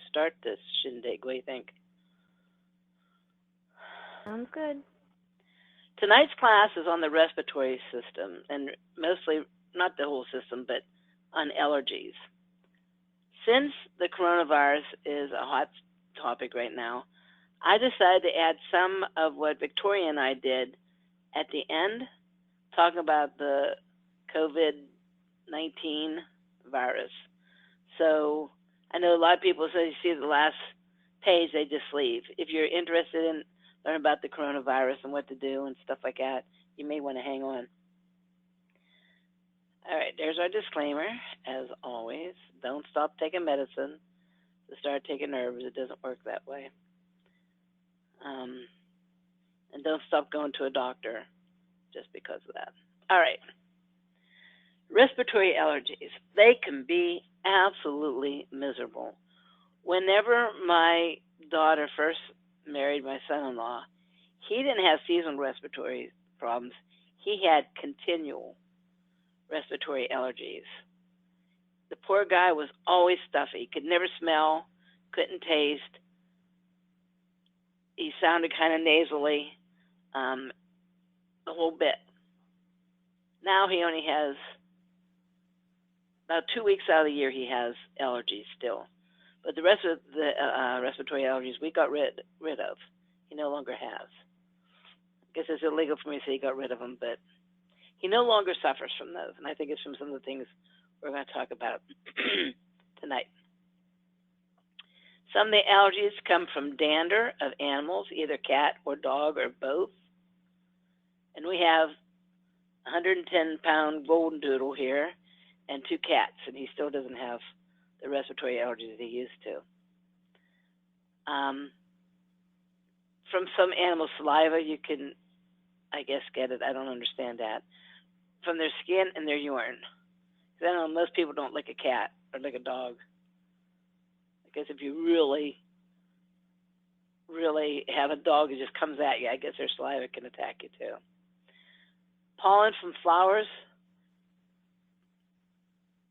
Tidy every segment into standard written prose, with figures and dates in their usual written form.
start this shindig. What do you think? Sounds good. Tonight's class is on the respiratory system, and mostly, not the whole system, but on allergies. Since the coronavirus is a hot topic right now, I decided to add some of what Victoria and I did at the end, talking about the COVID-19 virus. So I know a lot of people say you see the last page, they just leave. If you're interested in learning about the coronavirus and what to do and stuff like that, you may want to hang on. All right, there's our disclaimer, as always. Don't stop taking medicine to start taking herbs. It doesn't work that way. And don't stop going to a doctor just because of that. All right. Respiratory allergies. They can be absolutely miserable. Whenever my daughter first married my son-in-law, he didn't have seasonal respiratory problems. He had continual respiratory allergies. The poor guy was always stuffy, could never smell, couldn't taste. He sounded kind of nasally, the whole bit. Now he only has, about 2 weeks out of the year he has allergies still. But the rest of the respiratory allergies we got rid of. He no longer has. I guess it's illegal for me to say he got rid of them, but he no longer suffers from those. And I think it's from some of the things we're going to talk about tonight. Some of the allergies come from dander of animals, either cat or dog or both. And we have a 110-pound golden doodle here and 2 cats, and he still doesn't have the respiratory allergies that he used to. From some animal saliva, you can, I guess, get it. I don't understand that. From their skin and their urine. Because I know most people don't lick a cat or lick a dog. I guess if you really have a dog that just comes at you, I guess their saliva can attack you too. Pollen from flowers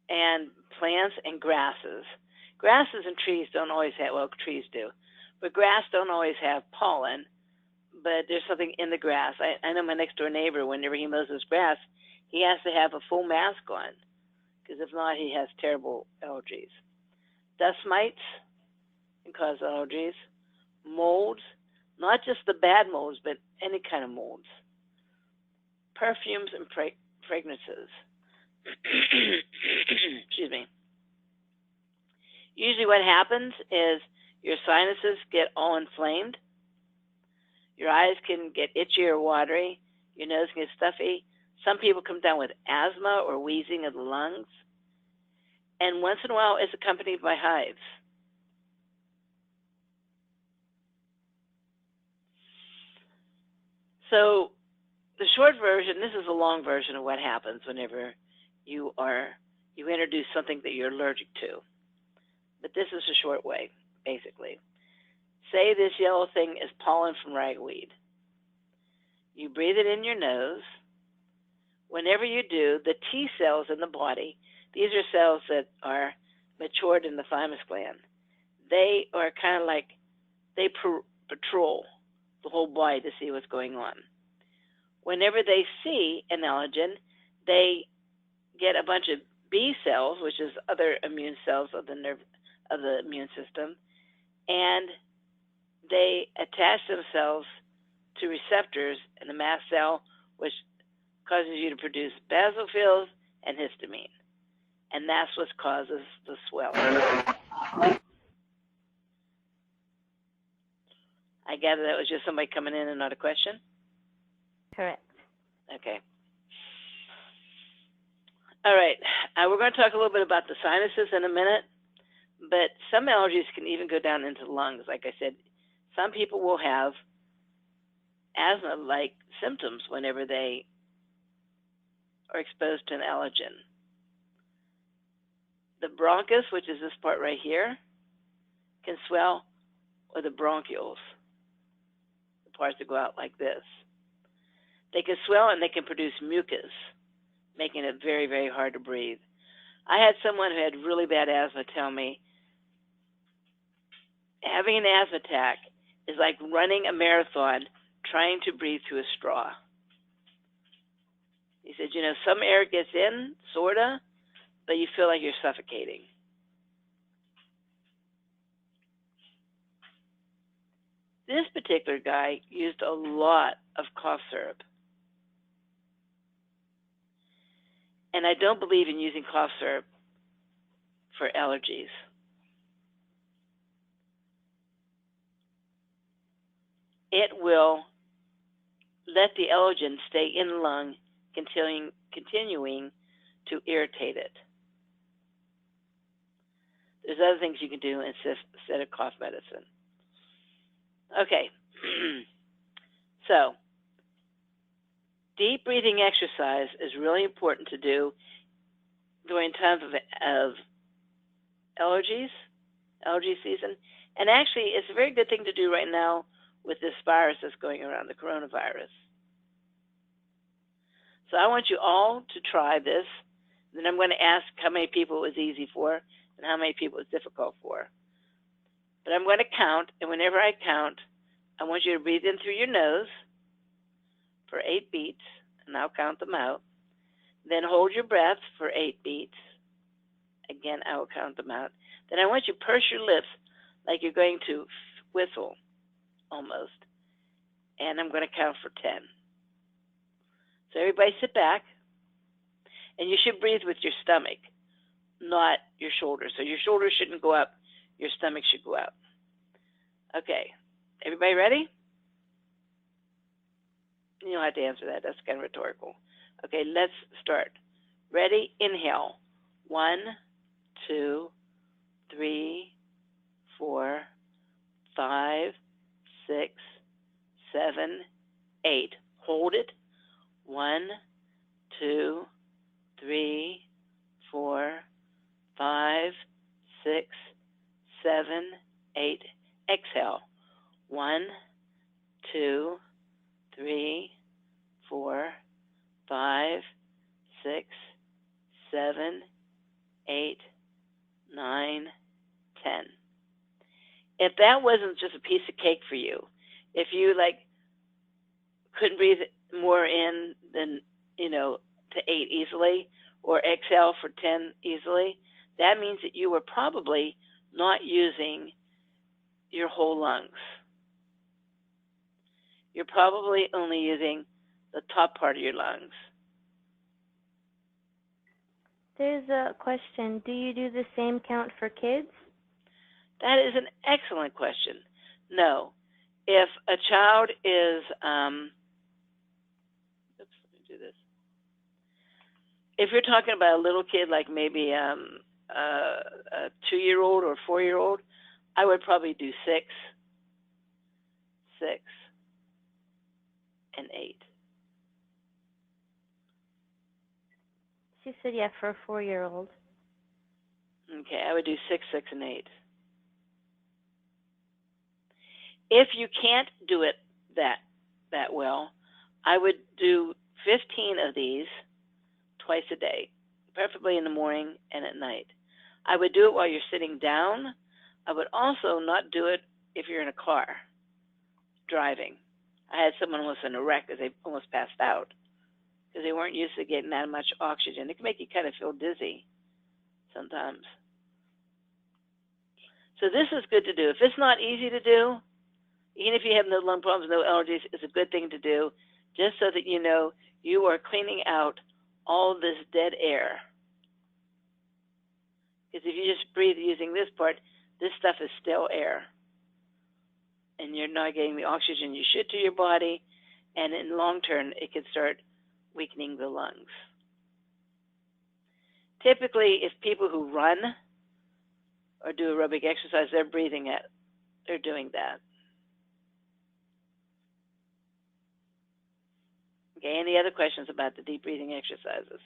and plants and grasses. Grasses and trees don't always have, well, trees do, but grass don't always have pollen, but there's something in the grass. I know my next door neighbor, whenever he mows his grass, he has to have a full mask on, because if not, he has terrible allergies. Dust mites can cause allergies. Molds, not just the bad molds, but any kind of molds. Perfumes and fragrances. Excuse me. Usually what happens is your sinuses get all inflamed. Your eyes can get itchy or watery. Your nose can get stuffy. Some people come down with asthma or wheezing of the lungs. And once in a while, it's accompanied by hives. So the short version, this is a long version of what happens whenever you introduce something that you're allergic to. But this is a short way, basically. Say this yellow thing is pollen from ragweed. You breathe it in your nose. Whenever you do, the T cells in the body, these are cells that are matured in the thymus gland. They are kind of like, they patrol the whole body to see what's going on. Whenever they see an allergen, they get a bunch of B cells, which is other immune cells of the immune system, and they attach themselves to receptors in the mast cell, which causes you to produce basophils and histamine. And that's what causes the swelling. I gather that was just somebody coming in and not a question? Correct. Okay. All right. We're going to talk a little bit about the sinuses in a minute, but some allergies can even go down into the lungs. Like I said, some people will have asthma-like symptoms whenever they are exposed to an allergen. The bronchus, which is this part right here, can swell, or the bronchioles, the parts that go out like this. They can swell and they can produce mucus, making it very, very hard to breathe. I had someone who had really bad asthma tell me having an asthma attack is like running a marathon trying to breathe through a straw. He said, some air gets in, sorta, but you feel like you're suffocating. This particular guy used a lot of cough syrup. And I don't believe in using cough syrup for allergies. It will let the allergen stay in the lung, continuing to irritate it. There's other things you can do instead of cough medicine. Okay, so deep breathing exercise is really important to do during times of allergy season. And actually, it's a very good thing to do right now with this virus that's going around, the coronavirus. So I want you all to try this. Then I'm going to ask how many people it was easy for and how many people it was difficult for. But I'm going to count, and whenever I count, I want you to breathe in through your nose for 8 beats, and I'll count them out. Then hold your breath for 8 beats. Again, I will count them out. Then I want you to purse your lips like you're going to whistle, almost. And I'm going to count for 10. So everybody sit back. And you should breathe with your stomach, not your shoulders. So your shoulders shouldn't go up. Your stomach should go out. Okay. Everybody ready? You don't have to answer that. That's kind of rhetorical. Okay, let's start. Ready? Inhale. 1, 2, 3, 4, 5, 6, 7, 8. Hold it. 1, 2, 3, 4, 5, 6, 7, 8. Exhale. 1, 2, 3, 4, 5, 6, 7, 8, 9, 10. If that wasn't just a piece of cake for you, if you couldn't breathe more in than to 8 easily, or exhale for 10 easily, that means that you were probably not using your whole lungs. You're probably only using the top part of your lungs. There's a question. Do you do the same count for kids? That is an excellent question. No. If a child is, let me do this. If you're talking about a little kid, like maybe a 2-year-old or 4-year-old, I would probably do 6, and 8. She said, yeah, for a 4-year-old. Okay, I would do 6, and 8. If you can't do it that well, I would do 15 of these twice a day, preferably in the morning and at night. I would do it while you're sitting down. I would also not do it if you're in a car driving. I had someone almost in a wreck because they almost passed out because they weren't used to getting that much oxygen. It can make you kind of feel dizzy sometimes. So this is good to do. If it's not easy to do, even if you have no lung problems, no allergies, it's a good thing to do just so that you know you are cleaning out all this dead air. Because if you just breathe using this part, this stuff is still air. And you're not getting the oxygen you should to your body, and in long term, it can start weakening the lungs. Typically, if people who run or do aerobic exercise, they're doing that. Okay, any other questions about the deep breathing exercises?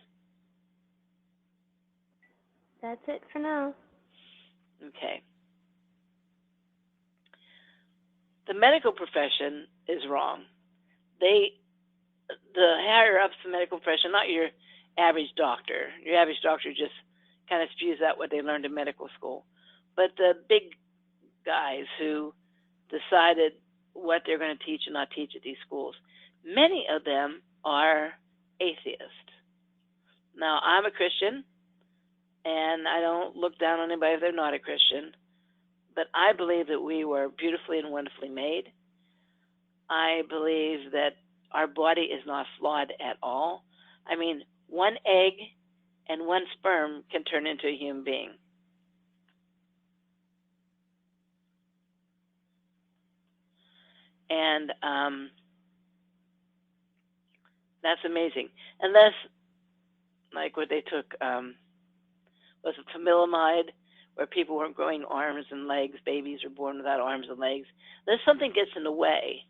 That's it for now. Okay. The medical profession is wrong. The higher ups in the medical profession, not your average doctor. Your average doctor just kind of spews out what they learned in medical school. But the big guys who decided what they're going to teach and not teach at these schools. Many of them are atheists. Now, I'm a Christian, and I don't look down on anybody if they're not a Christian, but I believe that we were beautifully and wonderfully made. I believe that our body is not flawed at all. I mean, one egg and one sperm can turn into a human being. And that's amazing. Unless, like what they took, was it familimide, where people weren't growing arms and legs, babies are born without arms and legs. Unless something gets in the way,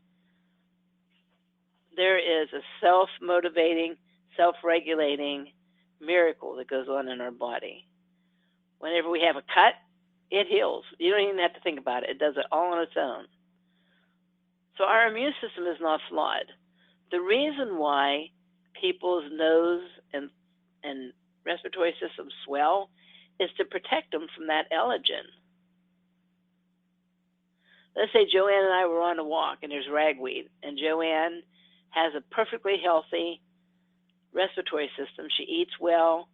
there is a self-motivating, self-regulating miracle that goes on in our body. Whenever we have a cut, it heals. You don't even have to think about it. It does it all on its own. So our immune system is not flawed. The reason why people's nose and respiratory systems swell is to protect them from that allergen. Let's say Joanne and I were on a walk and there's ragweed, and Joanne has a perfectly healthy respiratory system. She eats well.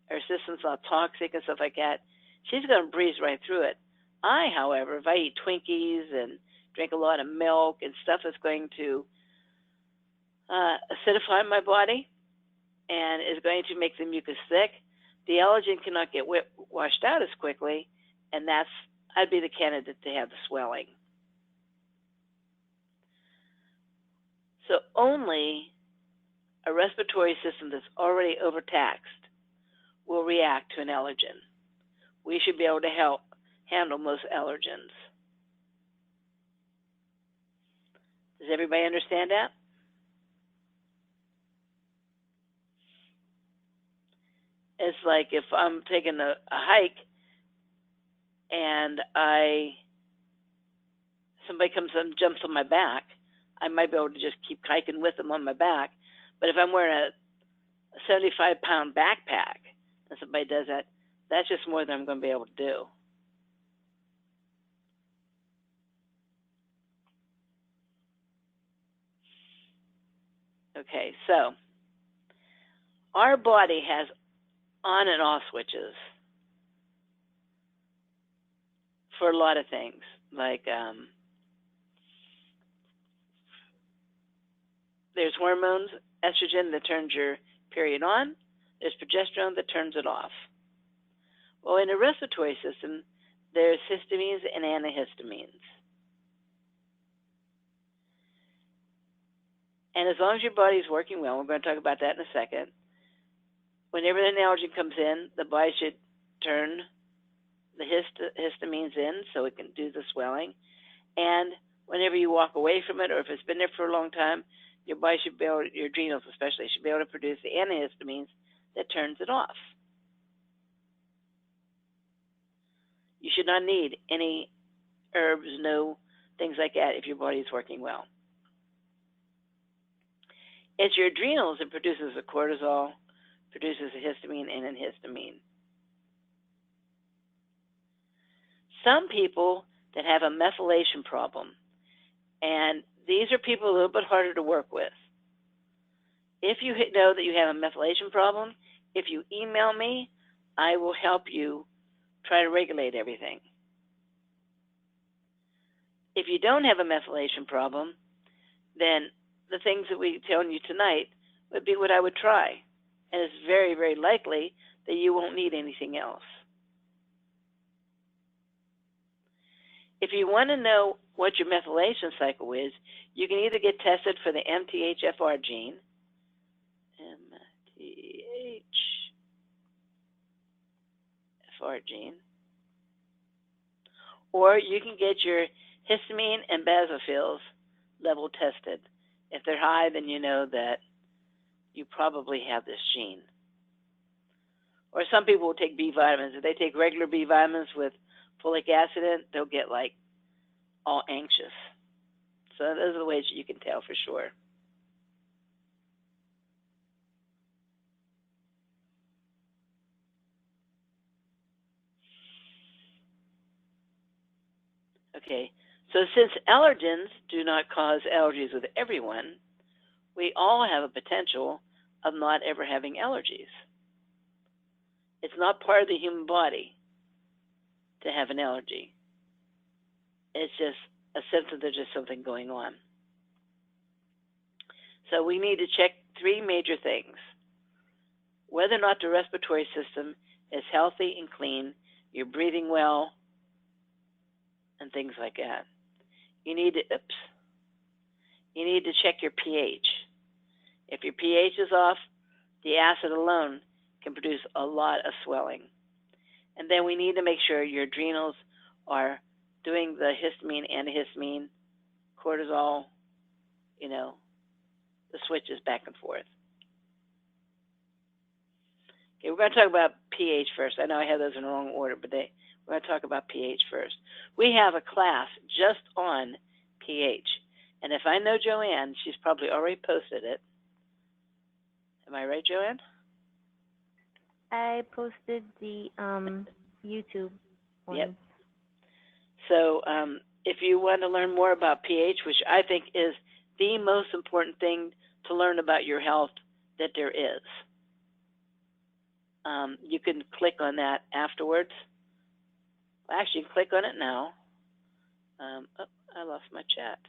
Her system's not toxic and stuff like that. She's going to breeze right through it. I, however, if I eat Twinkies and drink a lot of milk and stuff that's going to acidify my body and is going to make the mucus thick, the allergen cannot get washed out as quickly, and I'd be the candidate to have the swelling. So only a respiratory system that's already overtaxed will react to an allergen. We should be able to handle most allergens. Does everybody understand that? It's like if I'm taking a hike and somebody comes and jumps on my back, I might be able to just keep hiking with them on my back. But if I'm wearing a 75-pound backpack and somebody does that, that's just more than I'm going to be able to do. Okay, so our body has on and off switches for a lot of things, like there's hormones, estrogen that turns your period on. There's progesterone that turns it off. Well, in the respiratory system, there's histamines and antihistamines. And as long as your body's working well, we're going to talk about that in a second, whenever an allergen comes in, the body should turn the histamines in so it can do the swelling. And whenever you walk away from it, or if it's been there for a long time, your body should be able, your adrenals especially, should be able to produce the antihistamines that turns it off. You should not need any herbs, no things like that if your body is working well. It's your adrenals that produces the cortisol, produces a histamine and an histamine. Some people that have a methylation problem, and these are people a little bit harder to work with. If you know that you have a methylation problem, if you email me, I will help you try to regulate everything. If you don't have a methylation problem, then the things that we're telling you tonight would be what I would try. And it's very, very likely that you won't need anything else. If you want to know what your methylation cycle is, you can either get tested for the MTHFR gene, or you can get your histamine and basophils level tested. If they're high, then you know that you probably have this gene. Or some people will take B vitamins. If they take regular B vitamins with folic acid in, they'll get like all anxious. So those are the ways you can tell for sure. Okay, so since allergens do not cause allergies with everyone, we all have a potential of not ever having allergies. It's not part of the human body to have an allergy. It's just a symptom, there's just something going on. So we need to check three major things. Whether or not the respiratory system is healthy and clean, you're breathing well, and things like that. You need to check your pH. If your pH is off, the acid alone can produce a lot of swelling. And then we need to make sure your adrenals are doing the histamine, antihistamine, cortisol, the switches back and forth. Okay, we're going to talk about pH first. I know I have those in the wrong order, but we're going to talk about pH first. We have a class just on pH. And if I know Joanne, she's probably already posted it. Am I right, Joanne? I posted the YouTube one. Yep. So if you want to learn more about pH, which I think is the most important thing to learn about your health that there is, you can click on that afterwards. Well, actually, you can click on it now. I lost my chat.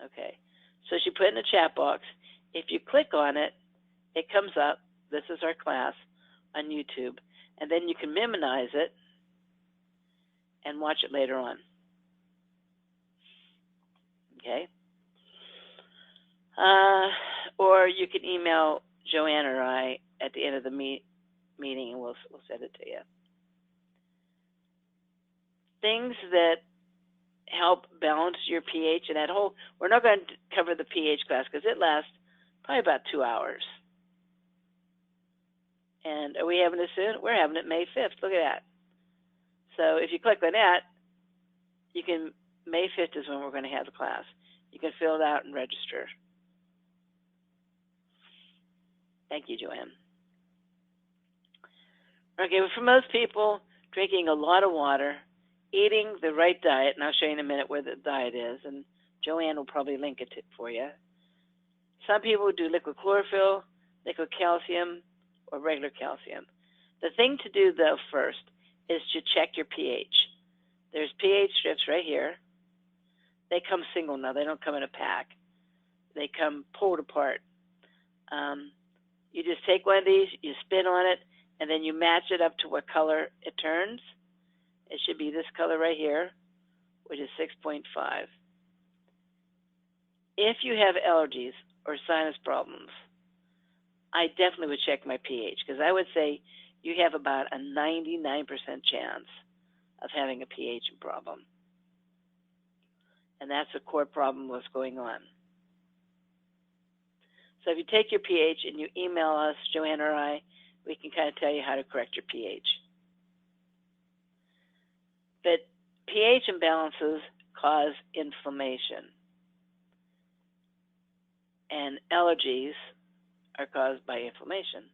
Okay. So she put in the chat box. If you click on it, it comes up. This is our class on YouTube. And then you can memorize it and watch it later on. Okay? Or you can email Joanne or I at the end of the meeting, and we'll send it to you. Things that help balance your pH, and we're not going to cover the pH class because it lasts probably about 2 hours. And are we having it soon? We're having it May 5th. Look at that. So if you click on that, May 5th is when we're going to have the class. You can fill it out and register. Thank you, Joanne. Okay, well, for most people, drinking a lot of water, eating the right diet, and I'll show you in a minute where the diet is, and Joanne will probably link it for you. Some people do liquid chlorophyll, liquid calcium, or regular calcium. The thing to do, though, first is to check your pH. There's pH strips right here. They come single now. They don't come in a pack. They come pulled apart. You just take one of these, you spin on it, and then you match it up to what color it turns. It should be this color right here, which is 6.5. If you have allergies or sinus problems, I definitely would check my pH, because I would say you have about a 99% chance of having a pH problem. And that's a core problem what's going on. So if you take your pH and you email us, Joanne or I, we can kind of tell you how to correct your pH. But pH imbalances cause inflammation. And allergies are caused by inflammation.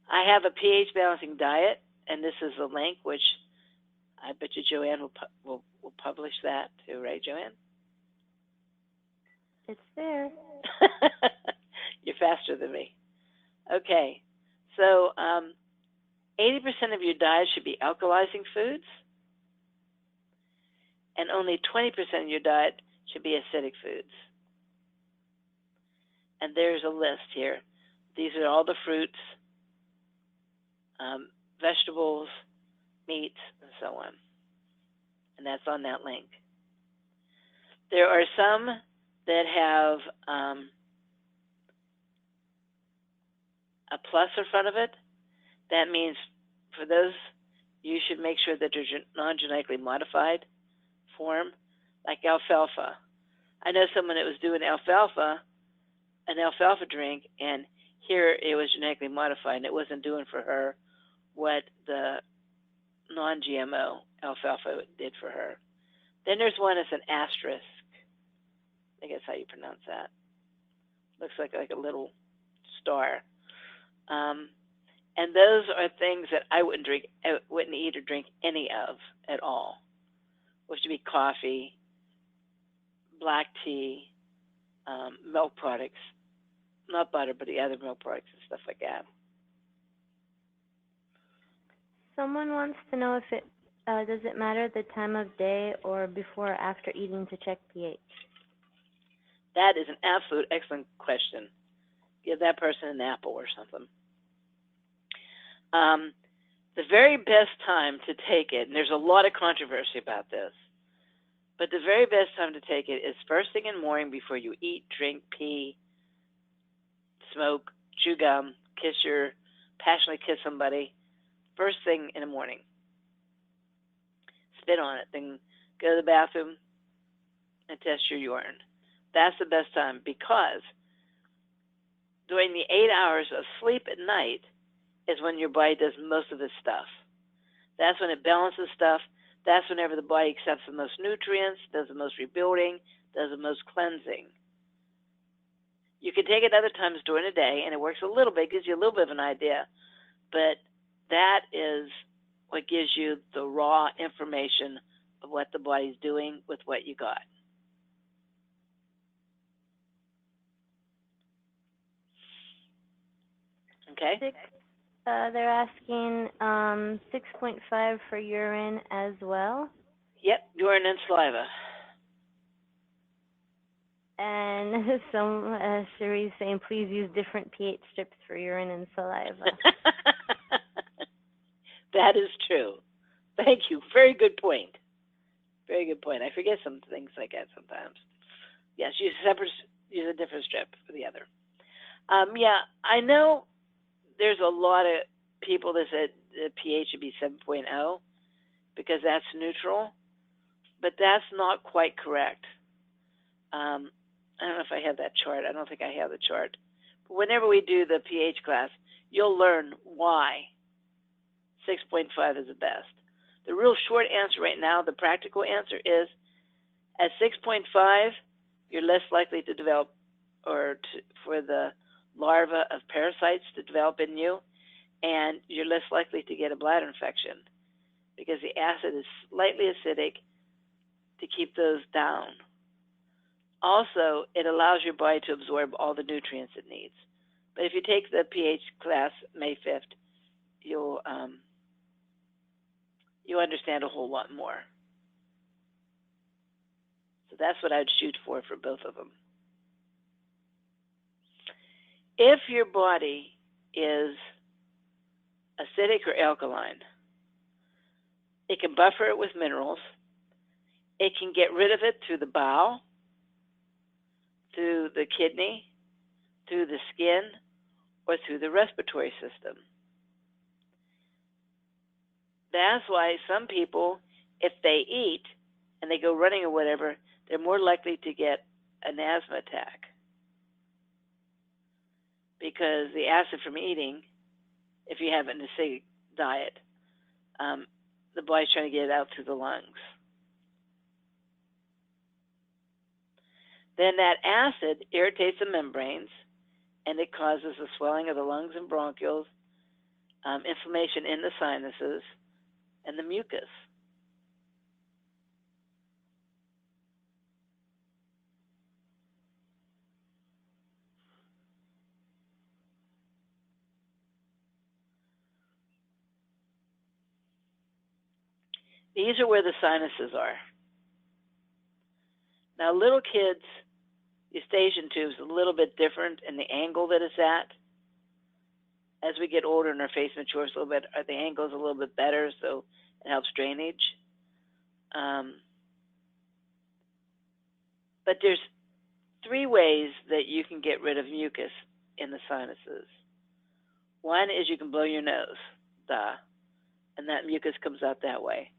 I have a pH balancing diet, and this is a link which I bet you Joanne will publish that too, right, Joanne? It's there. You're faster than me. Okay, so 80% of your diet should be alkalizing foods, and only 20% of your diet should be acidic foods. And there's a list here. These are all the fruits, vegetables, meats, and so on. And that's on that link. There are some that have a plus in front of it. That means for those, you should make sure that they're non-genetically modified form, like alfalfa. I know someone that was doing an alfalfa drink, and here it was genetically modified, and it wasn't doing for her what the non-GMO alfalfa did for her. Then there's one that's an asterisk. I think that's how you pronounce that. Looks like a little star. And those are things that I wouldn't eat or drink any of at all, which would be coffee, black tea, milk products, not butter, but the other milk products and stuff like that. Someone wants to know if it does it matter the time of day or before or after eating to check pH? That is an absolute excellent question. Give that person an apple or something. The very best time to take it, and there's a lot of controversy about this, but the very best time to take it is first thing in the morning before you eat, drink, pee, smoke, chew gum, passionately kiss somebody. First thing in the morning. Spit on it, then go to the bathroom and test your urine. That's the best time because during the 8 hours of sleep at night is when your body does most of its stuff. That's when it balances stuff. That's whenever the body accepts the most nutrients, does the most rebuilding, does the most cleansing. You can take it other times during the day, and it works a little bit, gives you a little bit of an idea, but that is what gives you the raw information of what the body's doing with what you got. Okay? They're asking 6.5 for urine as well. Yep, urine and saliva. And some Cherie's saying, please use different pH strips for urine and saliva. That is true. Thank you. Very good point. Very good point. I forget some things like that sometimes. Yes, use a different strip for the other. Yeah, I know there's a lot of people that said the pH should be 7.0 because that's neutral, but that's not quite correct. I don't know if I have that chart. I don't think I have the chart. But whenever we do the pH class, you'll learn why 6.5 is the best. The real short answer right now, the practical answer is at 6.5, you're less likely to develop for the larva of parasites to develop in you, and you're less likely to get a bladder infection because the acid is slightly acidic to keep those down. Also, it allows your body to absorb all the nutrients it needs. But if you take the pH class May 5th, you'll understand a whole lot more. So that's what I'd shoot for both of them. If your body is acidic or alkaline, it can buffer it with minerals. It can get rid of it through the bowel, through the kidney, through the skin, or through the respiratory system. That's why some people, if they eat and they go running or whatever, they're more likely to get an asthma attack. Because the acid from eating, if you have an acidic diet, the body's trying to get it out through the lungs. Then that acid irritates the membranes, and it causes the swelling of the lungs and bronchioles, inflammation in the sinuses, and the mucus. These are where the sinuses are. Now, little kids, eustachian tube's a little bit different in the angle that it's at. As we get older and our face matures a little bit, the angle's a little bit better, so it helps drainage. But there's 3 ways that you can get rid of mucus in the sinuses. One is you can blow your nose, and that mucus comes out that way.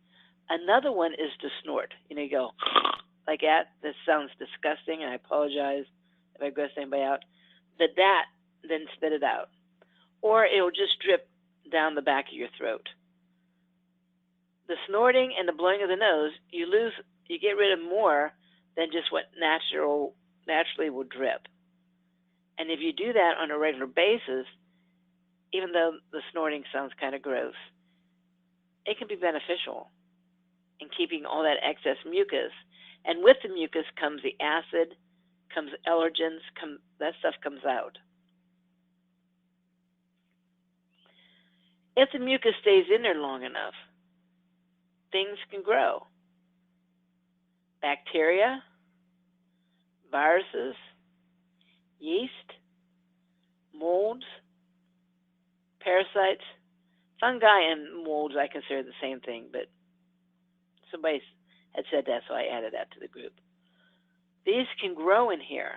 Another one is to snort. You go like that. This sounds disgusting, and I apologize if I grossed anybody out. But that, then spit it out. Or it'll just drip down the back of your throat. The snorting and the blowing of the nose, you get rid of more than just what naturally will drip. And if you do that on a regular basis, even though the snorting sounds kind of gross, it can be beneficial in keeping all that excess mucus. And with the mucus comes the acid, comes allergens, that stuff comes out. If the mucus stays in there long enough, things can grow. Bacteria, viruses, yeast, molds, parasites, fungi and molds I consider the same thing, but somebody had said that, so I added that to the group. These can grow in here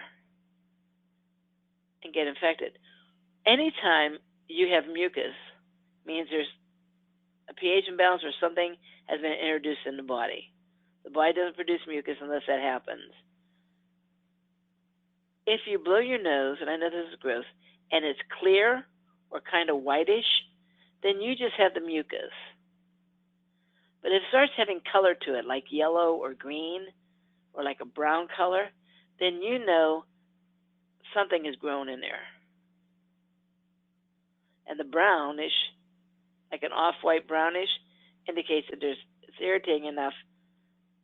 and get infected. Anytime you have mucus, means there's a pH imbalance or something has been introduced in the body. The body doesn't produce mucus unless that happens. If you blow your nose, and I know this is gross, and it's clear or kind of whitish, then you just have the mucus. But if it starts having color to it, like yellow or green, or like a brown color, then you know something has grown in there. And the brownish, like an off-white brownish, indicates that it's irritating enough,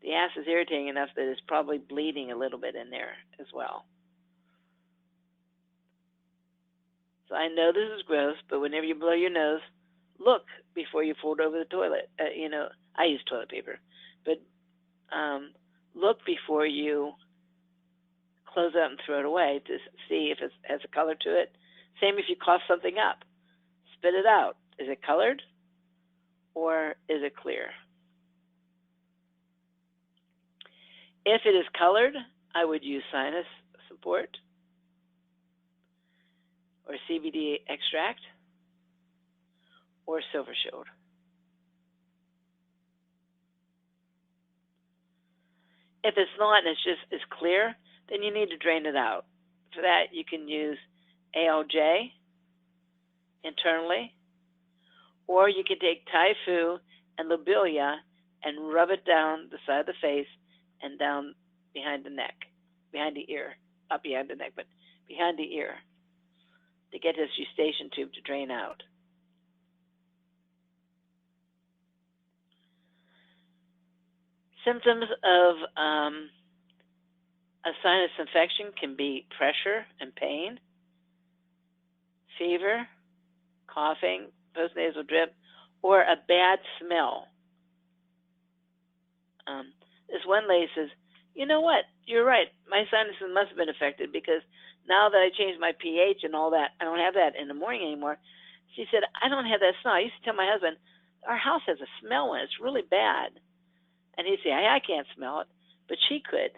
the acid is irritating enough that it's probably bleeding a little bit in there as well. So I know this is gross, but whenever you blow your nose, look before you fold over the toilet. I use toilet paper, but look before you close it up and throw it away to see if it has a color to it. Same if you cough something up. Spit it out. Is it colored or is it clear? If it is colored, I would use sinus support or CBD extract or silver shield. If it's not and it's clear, then you need to drain it out. For that, you can use ALJ internally, or you can take Thai Fu and lobelia and rub it down the side of the face and down behind the neck, behind the ear, not behind the neck, but behind the ear, to get this eustachian tube to drain out. Symptoms of a sinus infection can be pressure and pain, fever, coughing, postnasal drip, or a bad smell. This one lady says, you know what, you're right, my sinuses must have been affected because now that I changed my pH and all that, I don't have that in the morning anymore. She said, I don't have that smell. I used to tell my husband, our house has a smell and it's really bad. And he'd say, I can't smell it, but she could.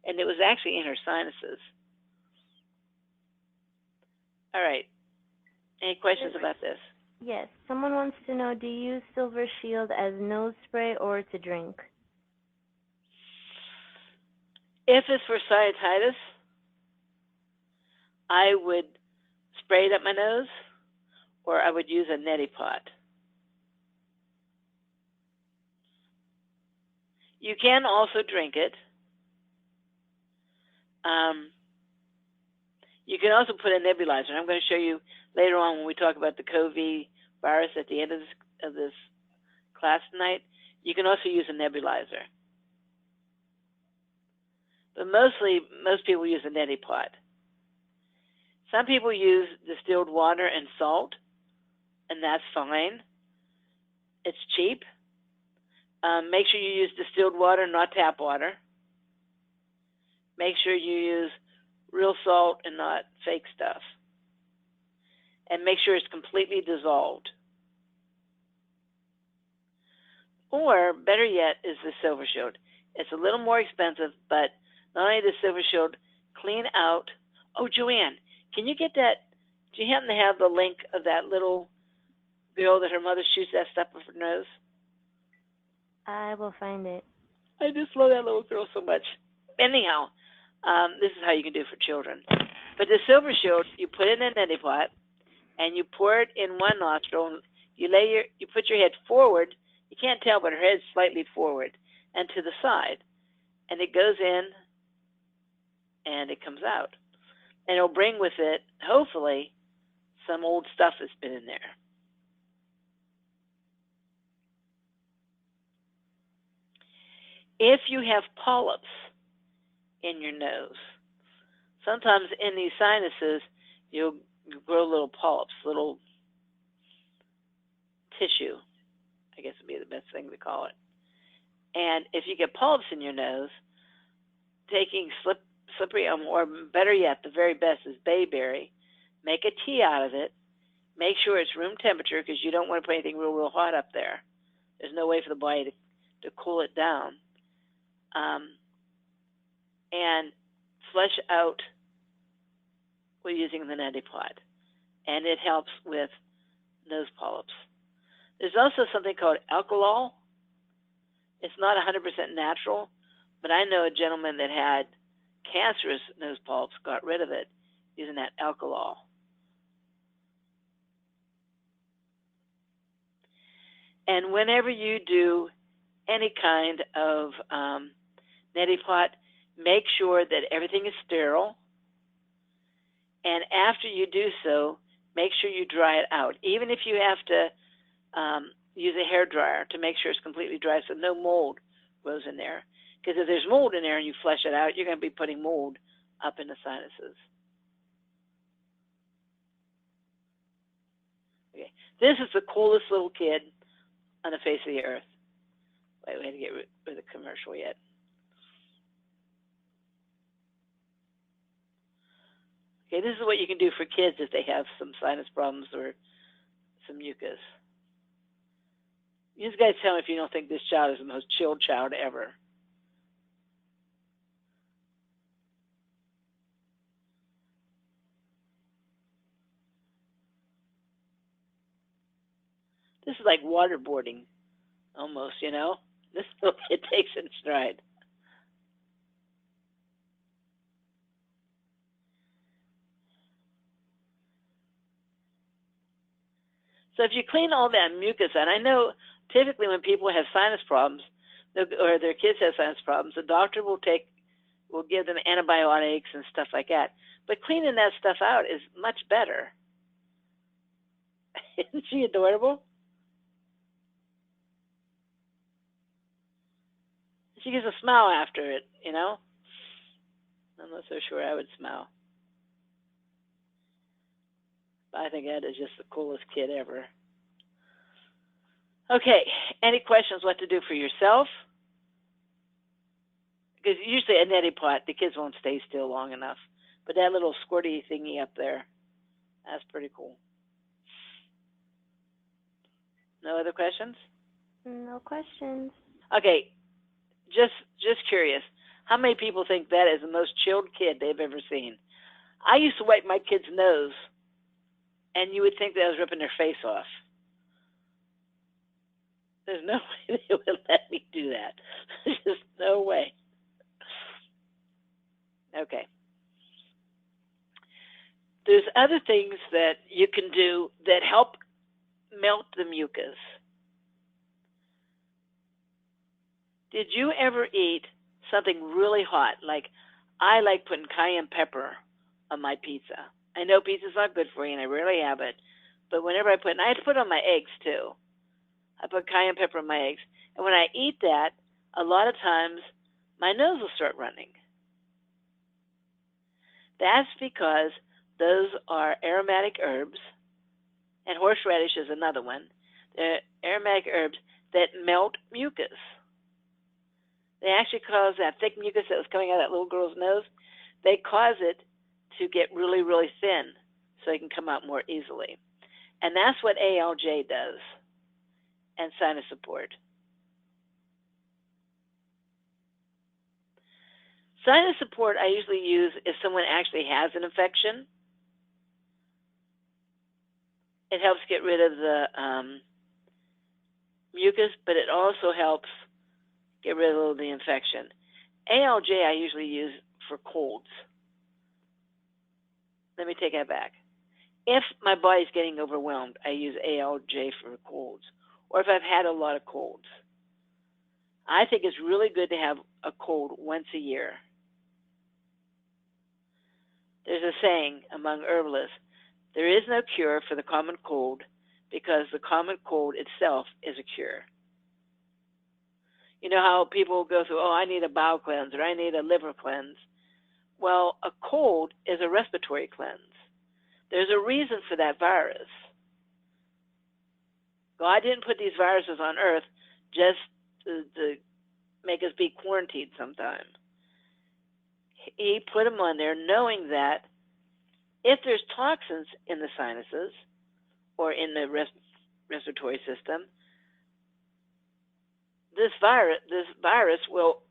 And it was actually in her sinuses. All right. Any questions about this? Yes. Someone wants to know, do you use Silver Shield as nose spray or to drink? If it's for sinusitis, I would spray it up my nose, or I would use a Neti Pot. You can also drink it. You can also put a nebulizer. I'm going to show you later on when we talk about the COVID virus at the end of this class tonight. You can also use a nebulizer. But mostly, most people use a Neti Pot. Some people use distilled water and salt, and that's fine. It's cheap. Make sure you use distilled water, not tap water. Make sure you use real salt and not fake stuff. And make sure it's completely dissolved. Or, better yet, is the Silver Shield. It's a little more expensive, but not only the Silver Shield, clean out. Oh, Joanne, can you get that? Do you happen to have the link of that little girl that her mother shoots that stuff up her nose? I will find it. I just love that little girl so much. Anyhow, this is how you can do it for children. But the Silver Shield, you put it in a Neti Pot, and you pour it in one nostril. You put your head forward. You can't tell, but her head's slightly forward and to the side, and it goes in, and it comes out, and it'll bring with it, hopefully, some old stuff that's been in there. If you have polyps in your nose, sometimes in these sinuses, you'll grow little polyps, little tissue, I guess would be the best thing to call it. And if you get polyps in your nose, taking slippery elm, or better yet, the very best is bayberry, make a tea out of it, make sure it's room temperature because you don't want to put anything real hot up there. There's no way for the body to cool it down. And flush out with using the Neti Pot. And it helps with nose polyps. There's also something called alkaloid. It's not 100% natural, but I know a gentleman that had cancerous nose polyps, got rid of it using that alkaloid. And whenever you do any kind of Neti Pot, make sure that everything is sterile. And after you do so, make sure you dry it out. Even if you have to use a hair dryer to make sure it's completely dry so no mold grows in there. Because if there's mold in there and you flush it out, you're going to be putting mold up in the sinuses. Okay. This is the coolest little kid on the face of the earth. Wait, we had to get rid of the commercial yet. Okay, this is what you can do for kids if they have some sinus problems or some mucus. You guys tell me if you don't think this child is the most chilled child ever. This is like waterboarding, almost, you know? This little kid takes it in stride. So if you clean all that mucus out, I know typically when people have sinus problems, or their kids have sinus problems, the doctor will give them antibiotics and stuff like that. But cleaning that stuff out is much better. Isn't she adorable? She gives a smile after it, you know? I'm not so sure I would smile. I think Ed is just the coolest kid ever. Okay, any questions what to do for yourself? Because usually a Neti Pot, the kids won't stay still long enough. But that little squirty thingy up there, that's pretty cool. No other questions? No questions. Okay, just curious. How many people think that is the most chilled kid they've ever seen? I used to wipe my kid's nose, and you would think that I was ripping their face off. There's no way they would let me do that. There's just no way. Okay. There's other things that you can do that help melt the mucus. Did you ever eat something really hot? Like, I like putting cayenne pepper on my pizza. I know pizza's not good for you, and I rarely have it. But whenever I put it, and I put it on my eggs, too. I put cayenne pepper on my eggs. And when I eat that, a lot of times, my nose will start running. That's because those are aromatic herbs, and horseradish is another one. They're aromatic herbs that melt mucus. They actually cause that thick mucus that was coming out of that little girl's nose, they cause it to get really, really thin so it can come out more easily. And that's what ALJ does, and sinus support. Sinus support I usually use if someone actually has an infection. It helps get rid of the mucus, but it also helps get rid of the infection. ALJ I usually use for colds. Let me take that back. If my body's getting overwhelmed, I use ALJ for colds, or if I've had a lot of colds. I think it's really good to have a cold once a year. There's a saying among herbalists There is no cure for the common cold because the common cold itself is a cure. You know how people go through, oh, I need a bowel cleanse or I need a liver cleanse. Well, a cold is a respiratory cleanse. There's a reason for that virus. God didn't put these viruses on earth just to make us be quarantined sometime. He put them on there knowing that if there's toxins in the sinuses or in the respiratory system, this virus will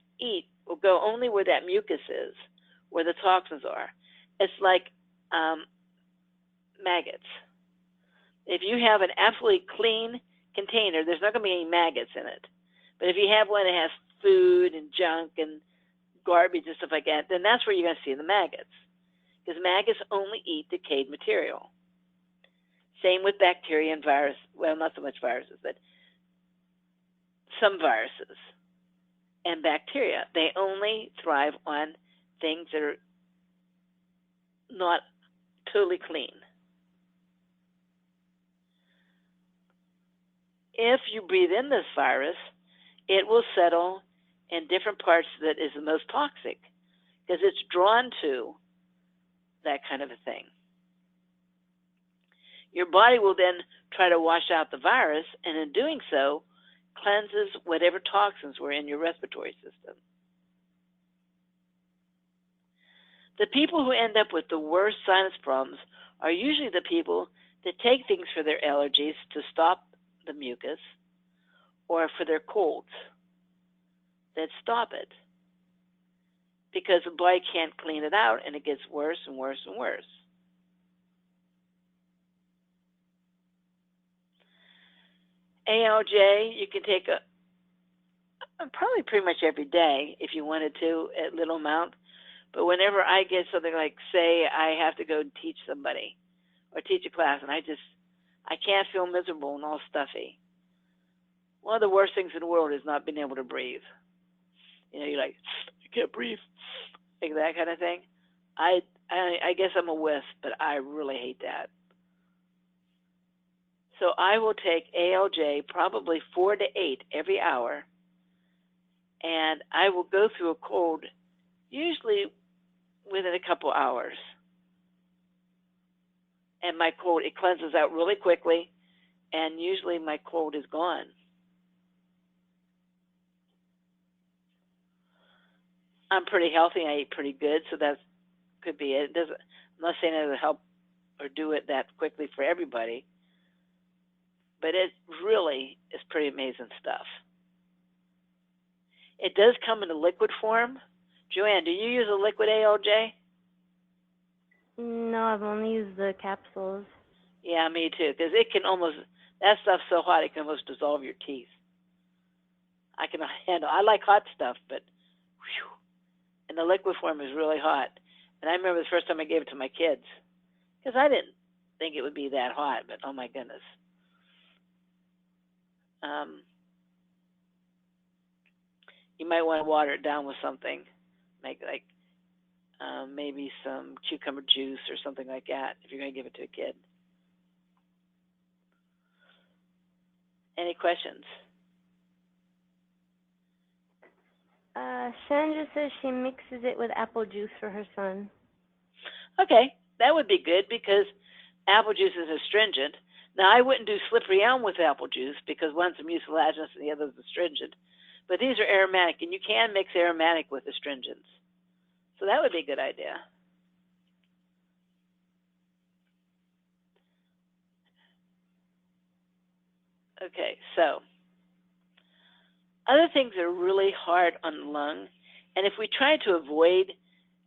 go only where that mucus is, where the toxins are. It's like maggots. If you have an absolutely clean container, there's not going to be any maggots in it. But if you have one that has food and junk and garbage and stuff like that, then that's where you're going to see the maggots. Because maggots only eat decayed material. Same with bacteria and virus. Well, not so much viruses, but some viruses and bacteria. They only thrive on things that are not totally clean. If you breathe in this virus, it will settle in different parts that is the most toxic because it's drawn to that kind of a thing. Your body will then try to wash out the virus, and in doing so, cleanses whatever toxins were in your respiratory system. The people who end up with the worst sinus problems are usually the people that take things for their allergies to stop the mucus or for their colds that stop it because the body can't clean it out and it gets worse and worse and worse. ALJ, you can take probably pretty much every day if you wanted to at little amount. But whenever I get something like, say, I have to go teach somebody or teach a class and I can't feel miserable and all stuffy. One of the worst things in the world is not being able to breathe. You know, you're like, I can't breathe, like that kind of thing. I guess I'm a wisp, but I really hate that. So I will take ALJ probably 4 to 8 every hour, and I will go through a cold usually within a couple hours. And my cold, it cleanses out really quickly, and usually my cold is gone. I'm pretty healthy. I eat pretty good, so that could be it. I'm not saying it'll help or do it that quickly for everybody, but it really is pretty amazing stuff. It does come in a liquid form. Joanne, do you use a liquid ALJ? No, I've only used the capsules. Yeah, me too, because it can almost, that stuff's so hot it can almost dissolve your teeth. I can handle, I like hot stuff, but whew, and the liquid form is really hot. And I remember the first time I gave it to my kids, because I didn't think it would be that hot, but oh my goodness. You might want to water it down with something, like maybe some cucumber juice or something like that if you're going to give it to a kid. Any questions? Sandra says she mixes it with apple juice for her son. Okay, that would be good because apple juice is astringent. Now, I wouldn't do slippery elm with apple juice because one's a mucilaginous and the other's astringent. But these are aromatic, and you can mix aromatic with astringents. So that would be a good idea. Okay, so other things that are really hard on the lung, and if we try to avoid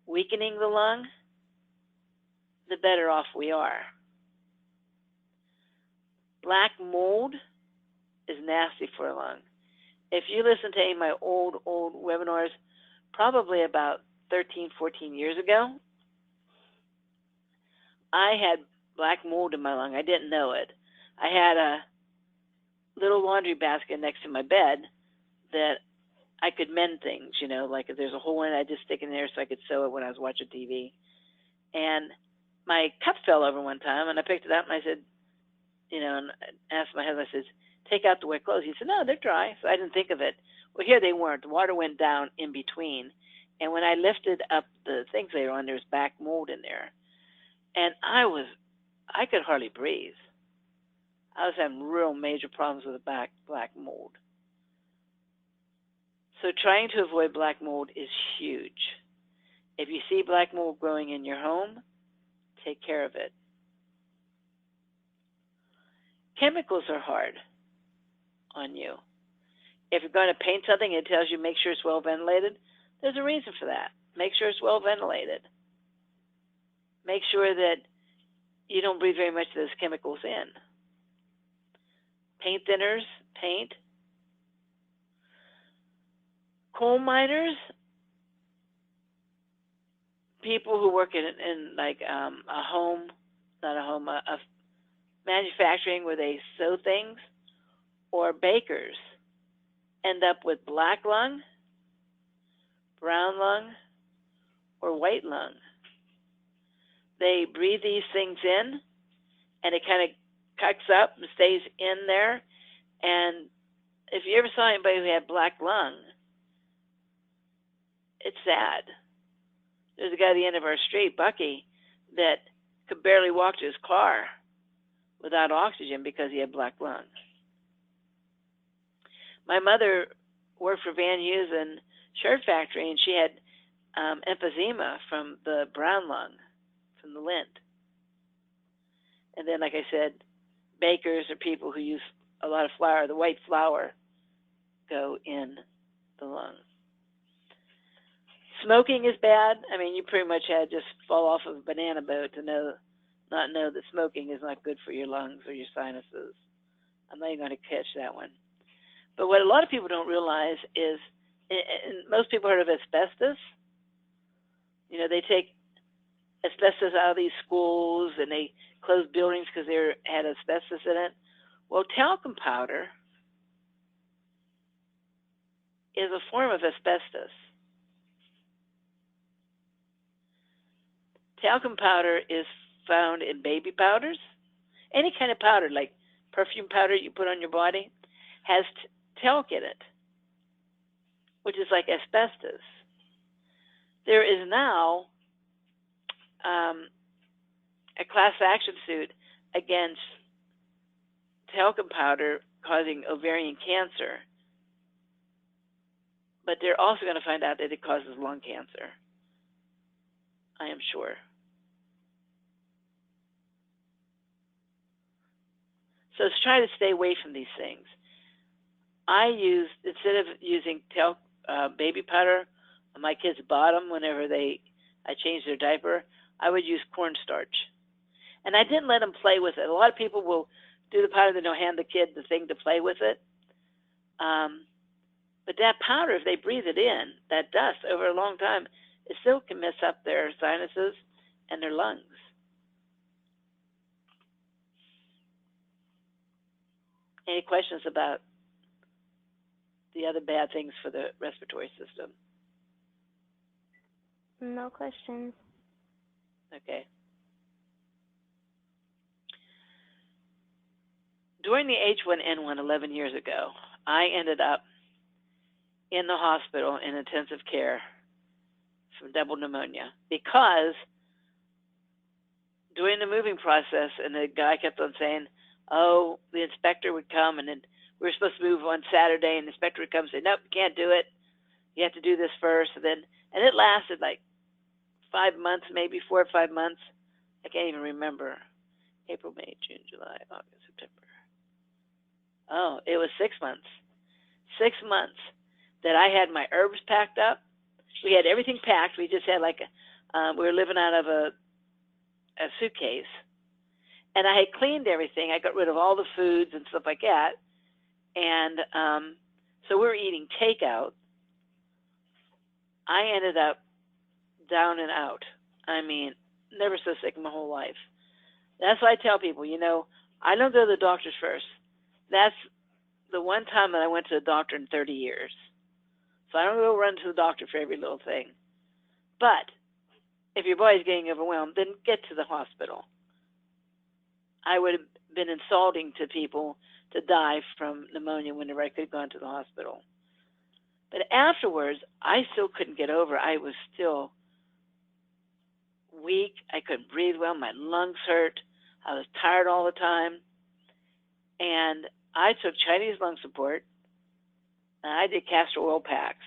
weakening the lung, the better off we are. Black mold is nasty for a lung. If you listen to any of my old webinars, probably about 13, 14 years ago, I had black mold in my lung. I didn't know it. I had a little laundry basket next to my bed that I could mend things, like if there's a hole in it, I'd just stick it in there so I could sew it when I was watching TV. And my cup fell over one time, and I picked it up, and I said, and I asked my husband, I said, take out the wet clothes. He said, no, they're dry. So I didn't think of it. Well, here they weren't. The water went down in between. And when I lifted up the things later on, there was black mold in there. And I could hardly breathe. I was having real major problems with the black mold. So trying to avoid black mold is huge. If you see black mold growing in your home, take care of it. Chemicals are hard on you. If you're going to paint something, it tells you make sure it's well ventilated. There's a reason for that. Make sure it's well ventilated. Make sure that you don't breathe very much of those chemicals in. Paint thinners, paint. Coal miners, people who work in like a home, not a home, a manufacturing where they sew things, or bakers end up with black lung, brown lung, or white lung. They breathe these things in, and it kind of cuts up and stays in there. And if you ever saw anybody who had black lung, it's sad. There's a guy at the end of our street, Bucky, that could barely walk to his car without oxygen because he had black lung. My mother worked for Van Heusen and shirt factory, and she had emphysema from the brown lung, from the lint. And then, like I said, bakers are people who use a lot of flour. The white flour go in the lung. Smoking is bad. I mean, you pretty much had to just fall off of a banana boat to not know that smoking is not good for your lungs or your sinuses. I'm not even going to catch that one. But what a lot of people don't realize is, and most people heard of asbestos. They take asbestos out of these schools and they close buildings because they had asbestos in it. Well, talcum powder is a form of asbestos. Talcum powder is found in baby powders. Any kind of powder, like perfume powder you put on your body, has talc in it, which is like asbestos. There is now a class action suit against talcum powder causing ovarian cancer, but they're also going to find out that it causes lung cancer, I am sure. So try to stay away from these things. Instead of using baby powder on my kids' bottom whenever I changed their diaper, I would use cornstarch. And I didn't let them play with it. A lot of people will do the powder, then they'll hand the kid the thing to play with it. But that powder, if they breathe it in, that dust over a long time, it still can mess up their sinuses and their lungs. Any questions about the other bad things for the respiratory system? No questions. Okay. During the H1N1 11 years ago, I ended up in the hospital in intensive care from double pneumonia because during the moving process, and the guy kept on saying, oh, the inspector would come, and then we were supposed to move on Saturday, and the inspector would come and say, nope, you can't do it. You have to do this first. And it lasted like 5 months, maybe 4 or 5 months. I can't even remember. April, May, June, July, August, September. Oh, it was 6 months. 6 months that I had my herbs packed up. We had everything packed. We just had we were living out of a suitcase. And I had cleaned everything. I got rid of all the foods and stuff like that. And so we were eating takeout. I ended up down and out. I mean, never so sick in my whole life. That's why I tell people, I don't go to the doctors first. That's the one time that I went to the doctor in 30 years. So I don't go run to the doctor for every little thing. But if your body's getting overwhelmed, then get to the hospital. I would have been insulting to people to die from pneumonia whenever I could have gone to the hospital. But afterwards, I still couldn't get over. I was still weak. I couldn't breathe well. My lungs hurt. I was tired all the time. And I took Chinese lung support, and I did castor oil packs.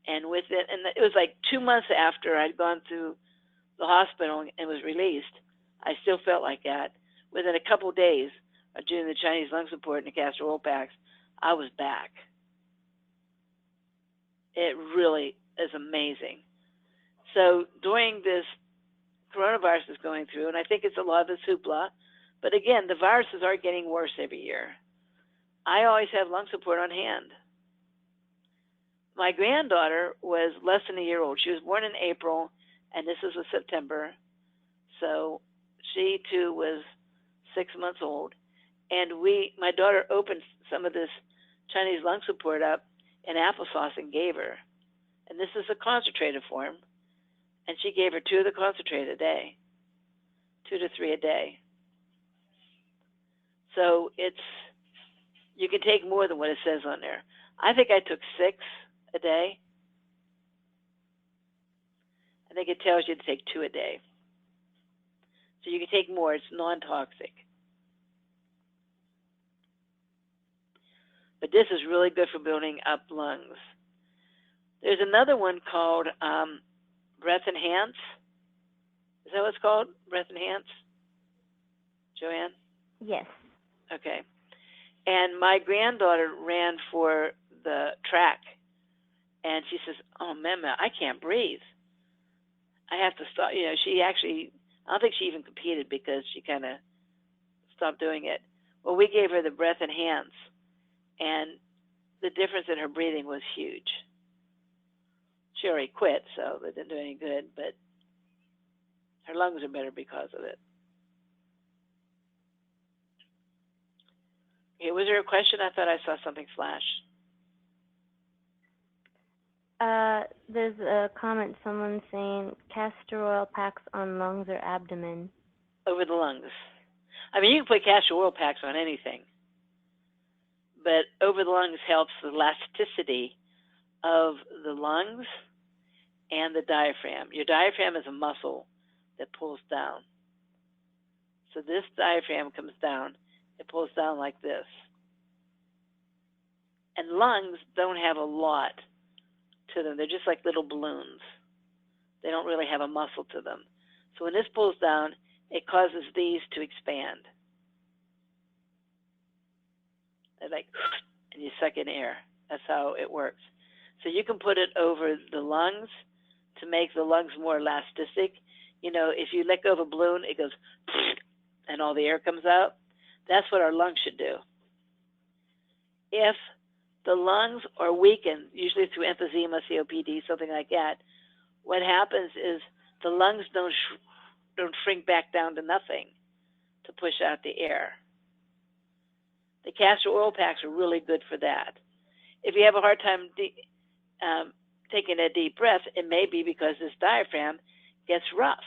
And with it, and it was like 2 months after I'd gone to the hospital and was released, I still felt like that. Within a couple of days of doing the Chinese lung support and the castor oil packs, I was back. It really is amazing. So during this coronavirus is going through, and I think it's a lot of this hoopla, but again, the viruses are getting worse every year. I always have lung support on hand. My granddaughter was less than a year old. She was born in April, and this is September. So she too was 6 months old. And my daughter opened some of this Chinese lung support up in applesauce and gave her. And this is a concentrated form. And she gave her 2 of the concentrate a day, 2 to 3 a day. So you can take more than what it says on there. I think I took 6 a day. I think it tells you to take 2 a day. So you can take more. It's non-toxic. But this is really good for building up lungs. There's another one called Breath Enhance. Is that what it's called? Breath Enhance? Joanne? Yes. Okay. And my granddaughter ran for the track, and she says, "Oh, Mama, I can't breathe. I have to stop." You know, she actually, I don't think she even competed because she kind of stopped doing it. Well, we gave her the Breath Enhance, and the difference in her breathing was huge. She already quit, so that didn't do any good, but her lungs are better because of it. Okay, was there a question? I thought I saw something flash. There's a comment, someone saying castor oil packs on lungs or abdomen. Over the lungs. I mean, you can put castor oil packs on anything, but over the lungs helps the elasticity of the lungs and the diaphragm. Your diaphragm is a muscle that pulls down. So this diaphragm comes down. It pulls down like this. And lungs don't have a lot to them. They're just like little balloons. They don't really have a muscle to them. So when this pulls down, it causes these to expand. They're like, and you suck in air. That's how it works. So you can put it over the lungs to make the lungs more elastic. You know, if you let go of a balloon, it goes, and all the air comes out. That's what our lungs should do. If the lungs are weakened, usually through emphysema, COPD, something like that, what happens is the lungs don't shrink back down to nothing to push out the air. The castor oil packs are really good for that. If you have a hard time taking a deep breath, it may be because this diaphragm gets rough.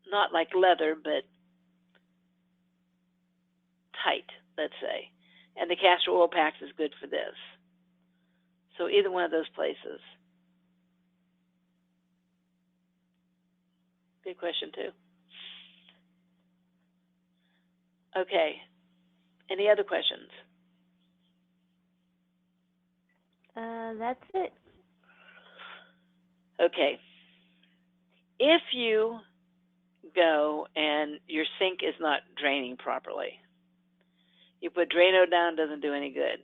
Not like leather, but tight, let's say. And the castor oil packs is good for this. So either one of those places. Good question, too. Okay. Any other questions? That's it. Okay. If you go and your sink is not draining properly, you put Drano down, doesn't do any good.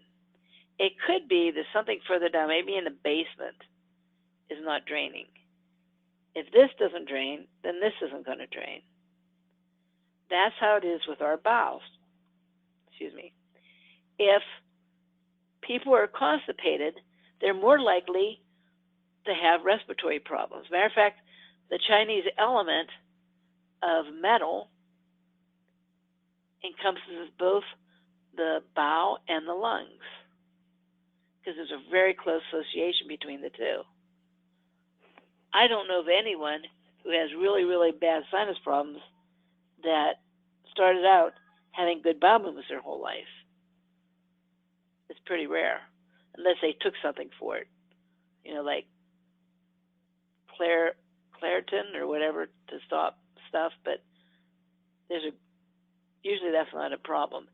It could be that something further down, maybe in the basement, is not draining. If this doesn't drain, then this isn't going to drain. That's how it is with our bowels. Excuse me. If people are constipated, they're more likely to have respiratory problems. Matter of fact, the Chinese element of metal encompasses both the bowel and the lungs, because there's a very close association between the two. I don't know of anyone who has really, really bad sinus problems that started out having good bowel movements their whole life. It's pretty rare, unless they took something for it, like Claritin or whatever to stop stuff. But usually that's not a problem.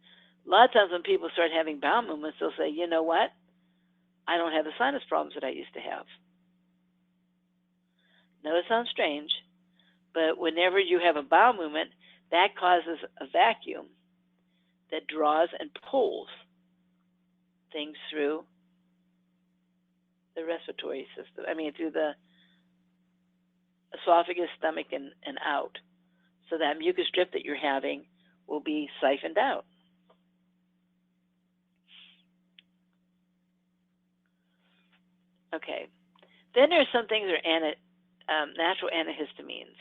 A lot of times when people start having bowel movements, they'll say, you know what? I don't have the sinus problems that I used to have. Now, it sounds strange, but whenever you have a bowel movement, that causes a vacuum that draws and pulls things through the respiratory system. Through the esophagus, stomach, and out. So that mucus drip that you're having will be siphoned out. Okay. Then there's some things that are natural antihistamines.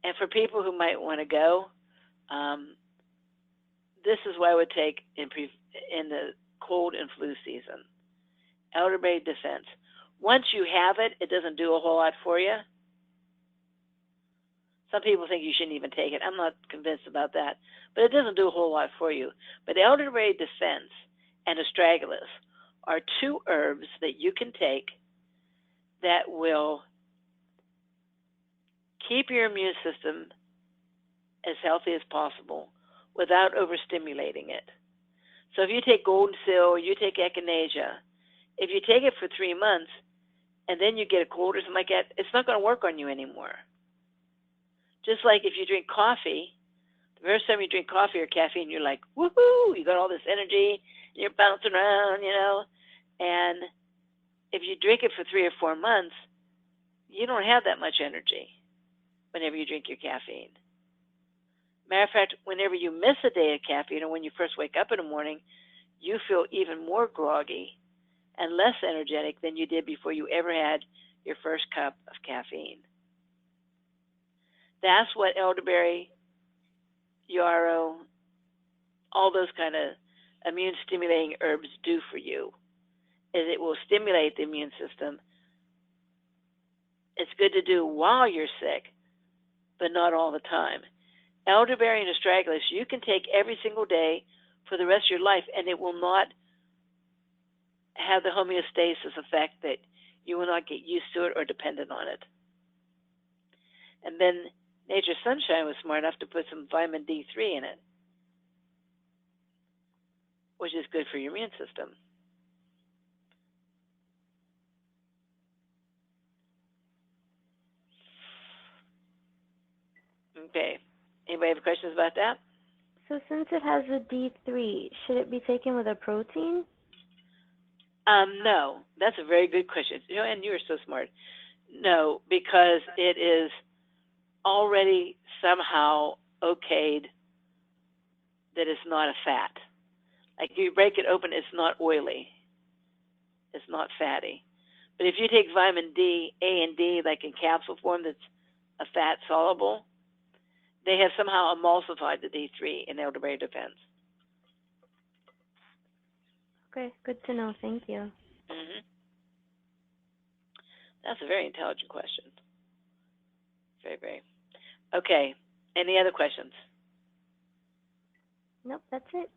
And for people who might want to go, this is what I would take in the cold and flu season. Elderberry Defense. Once you have it, it doesn't do a whole lot for you. Some people think you shouldn't even take it. I'm not convinced about that. But it doesn't do a whole lot for you. But Elderberry Defense and Astragalus are two herbs that you can take that will keep your immune system as healthy as possible without overstimulating it. So if you take golden seal or you take echinacea, if you take it for 3 months and then you get a cold or something like that, it's not going to work on you anymore. Just like if you drink coffee, the first time you drink coffee or caffeine, you're like, woohoo, you got all this energy, and you're bouncing around, and if you drink it for 3 or 4 months, you don't have that much energy whenever you drink your caffeine. Matter of fact, whenever you miss a day of caffeine or when you first wake up in the morning, you feel even more groggy and less energetic than you did before you ever had your first cup of caffeine. That's what elderberry, yarrow, all those kind of immune-stimulating herbs do for you, is it will stimulate the immune system. It's good to do while you're sick, but not all the time. Elderberry and astragalus you can take every single day for the rest of your life, and it will not have the homeostasis effect that you will not get used to it or dependent on it. And then Nature's Sunshine was smart enough to put some vitamin D3 in it, which is good for your immune system. Okay. Anybody have questions about that? So since it has a D3, should it be taken with a protein? No. That's a very good question. And you are so smart. No, because it is already somehow okayed that it's not a fat. Like you break it open, it's not oily. It's not fatty. But if you take vitamin D, A and D, like in capsule form that's a fat soluble, they have somehow emulsified the D3 in elderberry defense. Okay, good to know. Thank you. Mm-hmm. That's a very intelligent question. Very, very. Okay. Any other questions? Nope, that's it.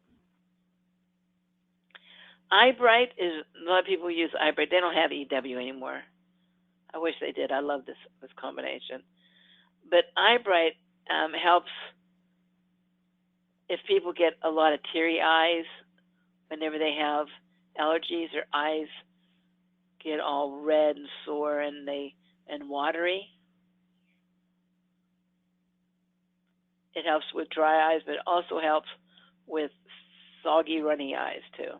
Eyebright is, a lot of people use Eyebright. They don't have EW anymore. I wish they did. I love this combination. But Eyebright helps if people get a lot of teary eyes whenever they have allergies. Their eyes get all red and sore and watery. It helps with dry eyes, but it also helps with soggy, runny eyes too.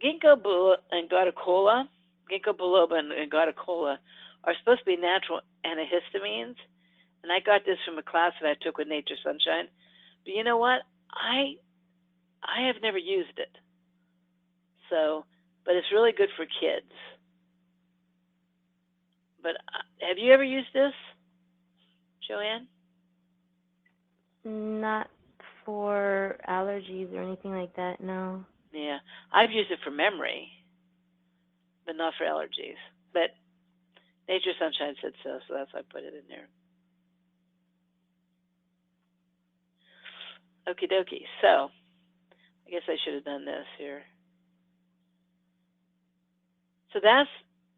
Ginkgo biloba and gaudicola are supposed to be natural antihistamines, and I got this from a class that I took with Nature's Sunshine. But you know what? I have never used it. But it's really good for kids. But have you ever used this, Joanne? Not for allergies or anything like that, no. Yeah, I've used it for memory, but not for allergies. But Nature Sunshine said so, so that's why I put it in there. Okie dokie. So, I guess I should have done this here. So that's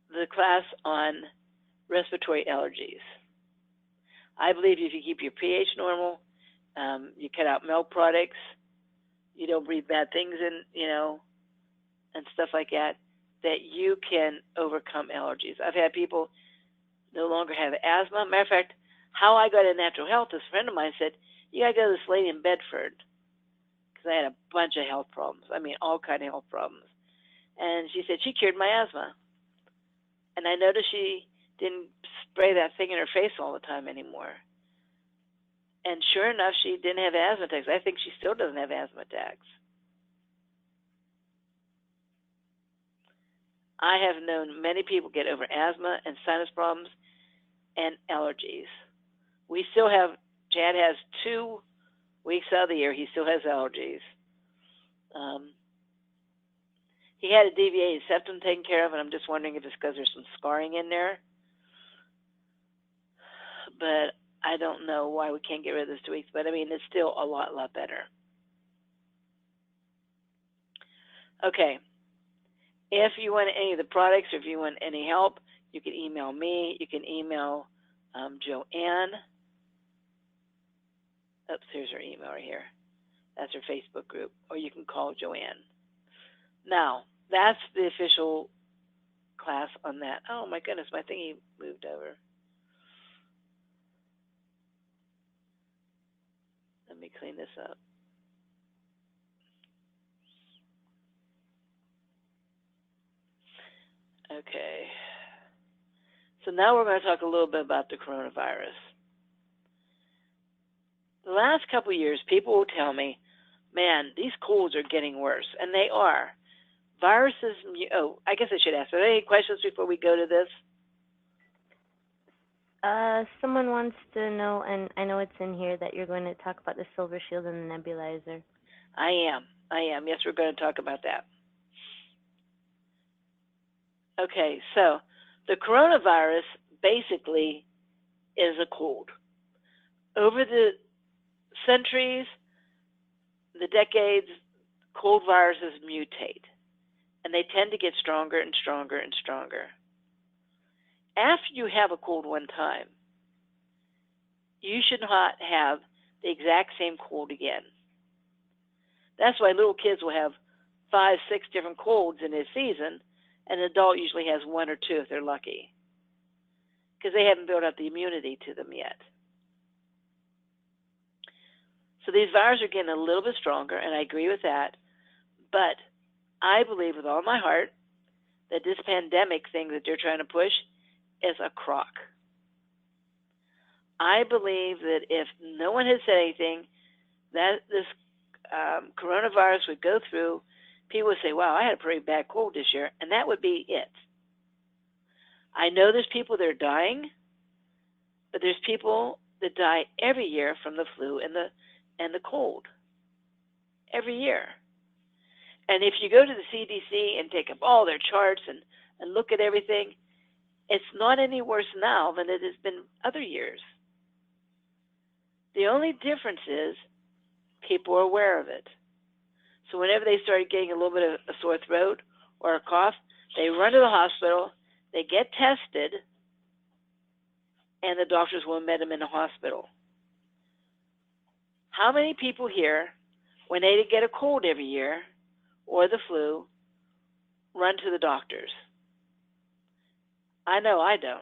the class on respiratory allergies. I believe if you keep your pH normal, you cut out milk products, you don't breathe bad things in, and stuff like that, that you can overcome allergies. I've had people no longer have asthma. Matter of fact, how I got in natural health, this friend of mine said, you got to go to this lady in Bedford, because I had a bunch of health problems. I mean, all kind of health problems. And she said she cured my asthma. And I noticed she didn't spray that thing in her face all the time anymore. And sure enough, she didn't have asthma attacks. I think she still doesn't have asthma attacks. I have known many people get over asthma and sinus problems and allergies. We still have, Chad has 2 weeks out of the year, he still has allergies. He had a deviated septum taken care of, and I'm just wondering if it's because there's some scarring in there. But I don't know why we can't get rid of this 2 weeks. But, I mean, it's still a lot better. Okay. If you want any of the products or if you want any help, you can email me. You can email Joanne. Oops, here's her email right here. That's her Facebook group. Or you can call Joanne. Now, that's the official class on that. Oh, my goodness, my thingy moved over. Let me clean this up. Okay. So now we're going to talk a little bit about the coronavirus. The last couple of years, people will tell me, man, these colds are getting worse. And they are. Viruses, I guess I should ask, are there any questions before we go to this? Someone wants to know, and I know it's in here, that you're going to talk about the silver shield and the nebulizer. I am. Yes, we're going to talk about that. Okay, so the coronavirus basically is a cold. Over the centuries, the decades, cold viruses mutate, and they tend to get stronger and stronger and stronger. After you have a cold one time, you should not have the exact same cold again. That's why little kids will have 5, 6 different colds in a season, and an adult usually has 1 or 2 if they're lucky, because they haven't built up the immunity to them yet. So these viruses are getting a little bit stronger, and I agree with that, but I believe with all my heart that this pandemic thing that they're trying to push is a crock. I believe that if no one had said anything, that this coronavirus would go through, people would say, wow, I had a pretty bad cold this year, and that would be it. I know there's people that are dying, but there's people that die every year from the flu and the cold. Every year. And if you go to the CDC and take up all their charts and look at everything, it's not any worse now than it has been other years. The only difference is people are aware of it. So whenever they start getting a little bit of a sore throat or a cough, they run to the hospital, they get tested, and the doctors will admit them in the hospital. How many people here, when they get a cold every year or the flu, run to the doctors? I know I don't.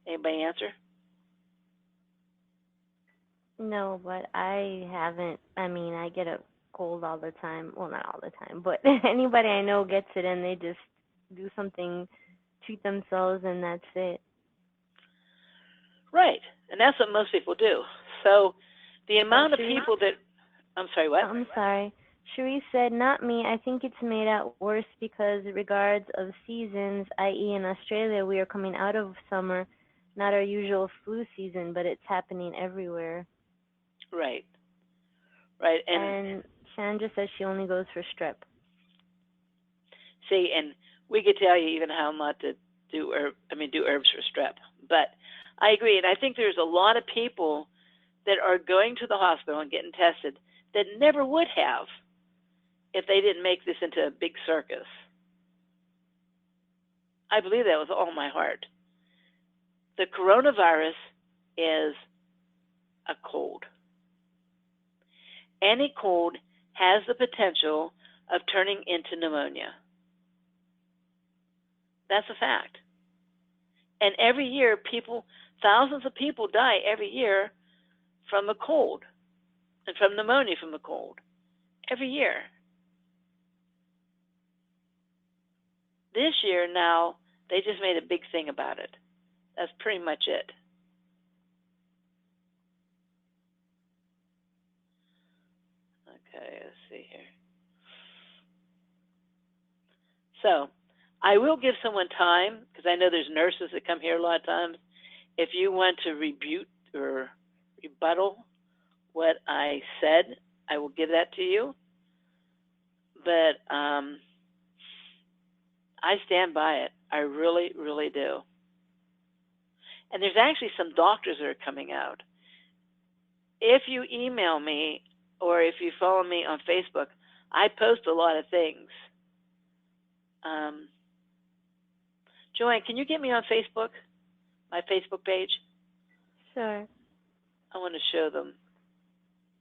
Anybody answer? No, but I haven't. I mean, I get a cold all the time. Well, not all the time, but anybody I know gets it, and they just do something, treat themselves, and that's it. Right, and that's what most people do. So the amount of people that, I'm sorry, what? I'm sorry. Cherie said, not me. I think it's made out worse because regards of seasons, i.e. in Australia, we are coming out of summer, not our usual flu season, but it's happening everywhere. Right. right? And Sandra says she only goes for strep. See, and we could tell you even how not to do do herbs for strep. But I agree, and I think there's a lot of people that are going to the hospital and getting tested that never would have if they didn't make this into a big circus. I believe that with all my heart. The coronavirus is a cold. Any cold has the potential of turning into pneumonia. That's a fact. And every year, thousands of people die every year from a cold and from pneumonia from a cold. Every year. This year now, they just made a big thing about it. That's pretty much it. Okay, let's see here. So, I will give someone time, because I know there's nurses that come here a lot of times. If you want to rebuttal what I said, I will give that to you. But I stand by it. I really, really do. And there's actually some doctors that are coming out. If you email me or if you follow me on Facebook, I post a lot of things. Joanne, can you get me on Facebook? My Facebook page? Sure. I want to show them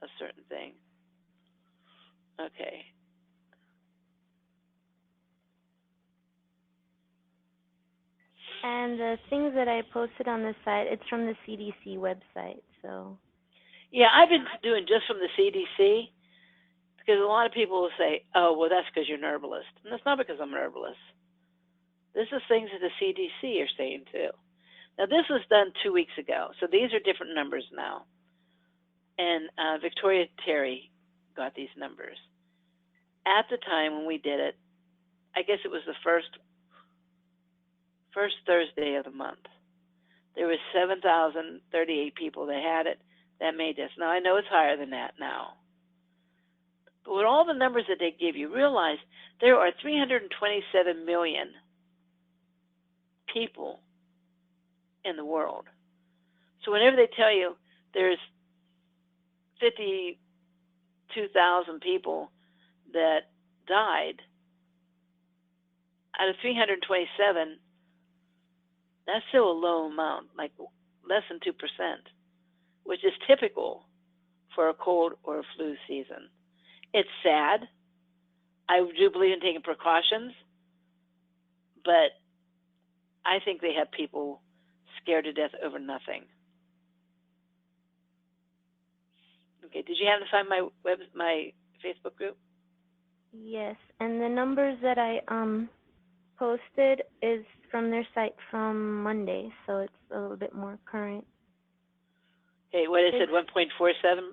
a certain thing. Okay. And the things that I posted on the site, it's from the CDC website, so. Yeah, I've been doing just from the CDC, because a lot of people will say, oh, well, that's because you're an herbalist. And that's not because I'm an herbalist. This is things that the CDC are saying, too. Now, this was done 2 weeks ago, so these are different numbers now. And Victoria Terry got these numbers. At the time when we did it, I guess it was the first Thursday of the month. There was 7,038 people that had it that made this. Now, I know it's higher than that now. But with all the numbers that they give you, realize there are 327 million people in the world. So whenever they tell you there's 52,000 people that died, out of 327, that's still a low amount, like less than 2%, which is typical for a cold or a flu season. It's sad. I do believe in taking precautions, but I think they have people scared to death over nothing. Okay, did you happen to find my Facebook group? Yes, and the numbers that I posted is from their site from Monday, so it's a little bit more current. Okay, what is it, 1.47?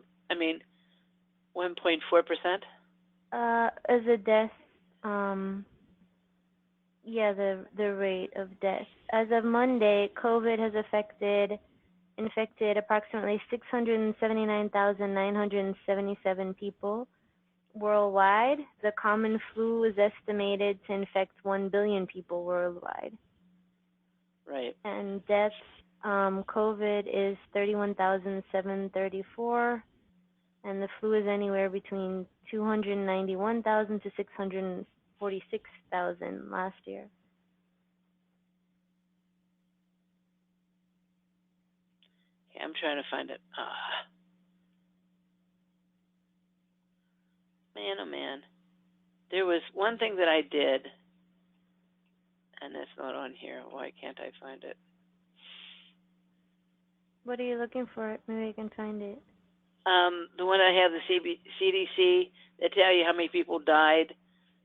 1.4%? As a death, yeah, the rate of death. As of Monday, COVID has infected approximately 679,977 people worldwide. The common flu is estimated to infect 1 billion people worldwide. Right. And deaths, COVID is 31,734, and the flu is anywhere between 291,000 to 646,000 last year. Okay, I'm trying to find it. Man, oh man. There was one thing that I did, and it's not on here. Why can't I find it? What are you looking for? Maybe I can find it. The one I have, the CDC, they tell you how many people died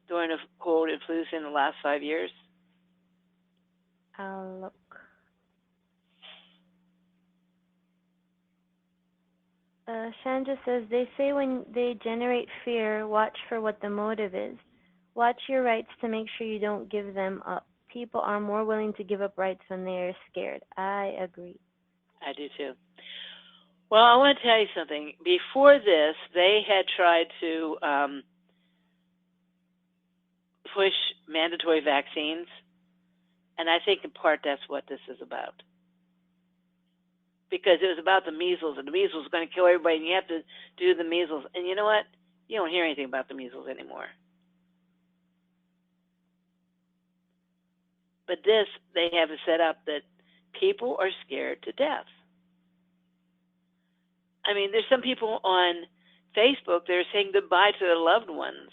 during a cold and flu in the last 5 years. I'll look. Chandra says, they say when they generate fear, watch for what the motive is. Watch your rights to make sure you don't give them up. People are more willing to give up rights when they are scared. I agree. I do too. Well, I want to tell you something. Before this, they had tried to push mandatory vaccines, and I think in part that's what this is about. Because it was about the measles, and the measles was going to kill everybody, and you have to do the measles. And you know what? You don't hear anything about the measles anymore. But this, they have it set up that people are scared to death. I mean, there's some people on Facebook that are saying goodbye to their loved ones.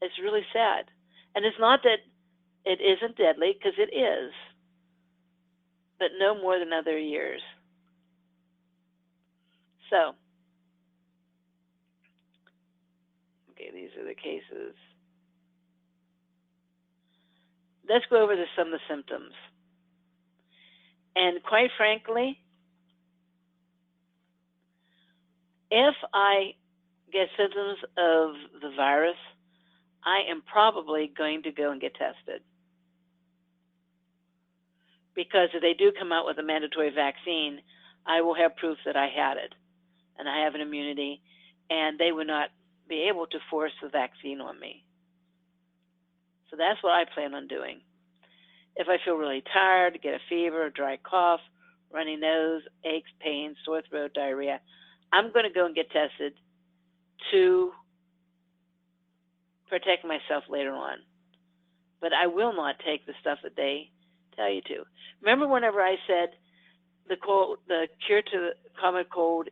It's really sad. And it's not that it isn't deadly, because it is, but no more than other years. So, okay, these are the cases. Let's go over some of the symptoms. And quite frankly, if I get symptoms of the virus, I am probably going to go and get tested. Because if they do come out with a mandatory vaccine, I will have proof that I had it, and I have an immunity, and they would not be able to force the vaccine on me. So that's what I plan on doing. If I feel really tired, get a fever, a dry cough, runny nose, aches, pain, sore throat, diarrhea, I'm going to go and get tested to protect myself later on. But I will not take the stuff that they tell you to. Remember whenever I said the cure to the common cold,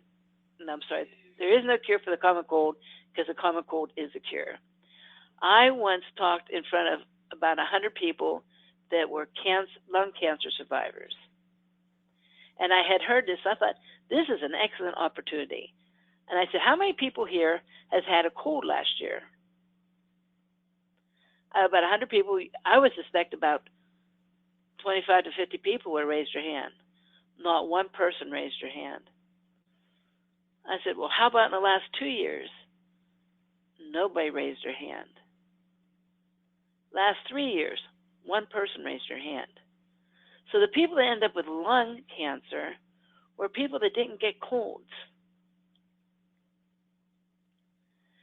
there is no cure for the common cold because the common cold is a cure. I once talked in front of about 100 people that were lung cancer survivors. And I had heard this. I thought, this is an excellent opportunity. And I said, how many people here has had a cold last year? About 100 people. I would suspect about 25 to 50 people would have raised their hand. Not one person raised their hand. I said, well, how about in the last 2 years? Nobody raised their hand. Last 3 years, one person raised their hand. So the people that end up with lung cancer were people that didn't get colds.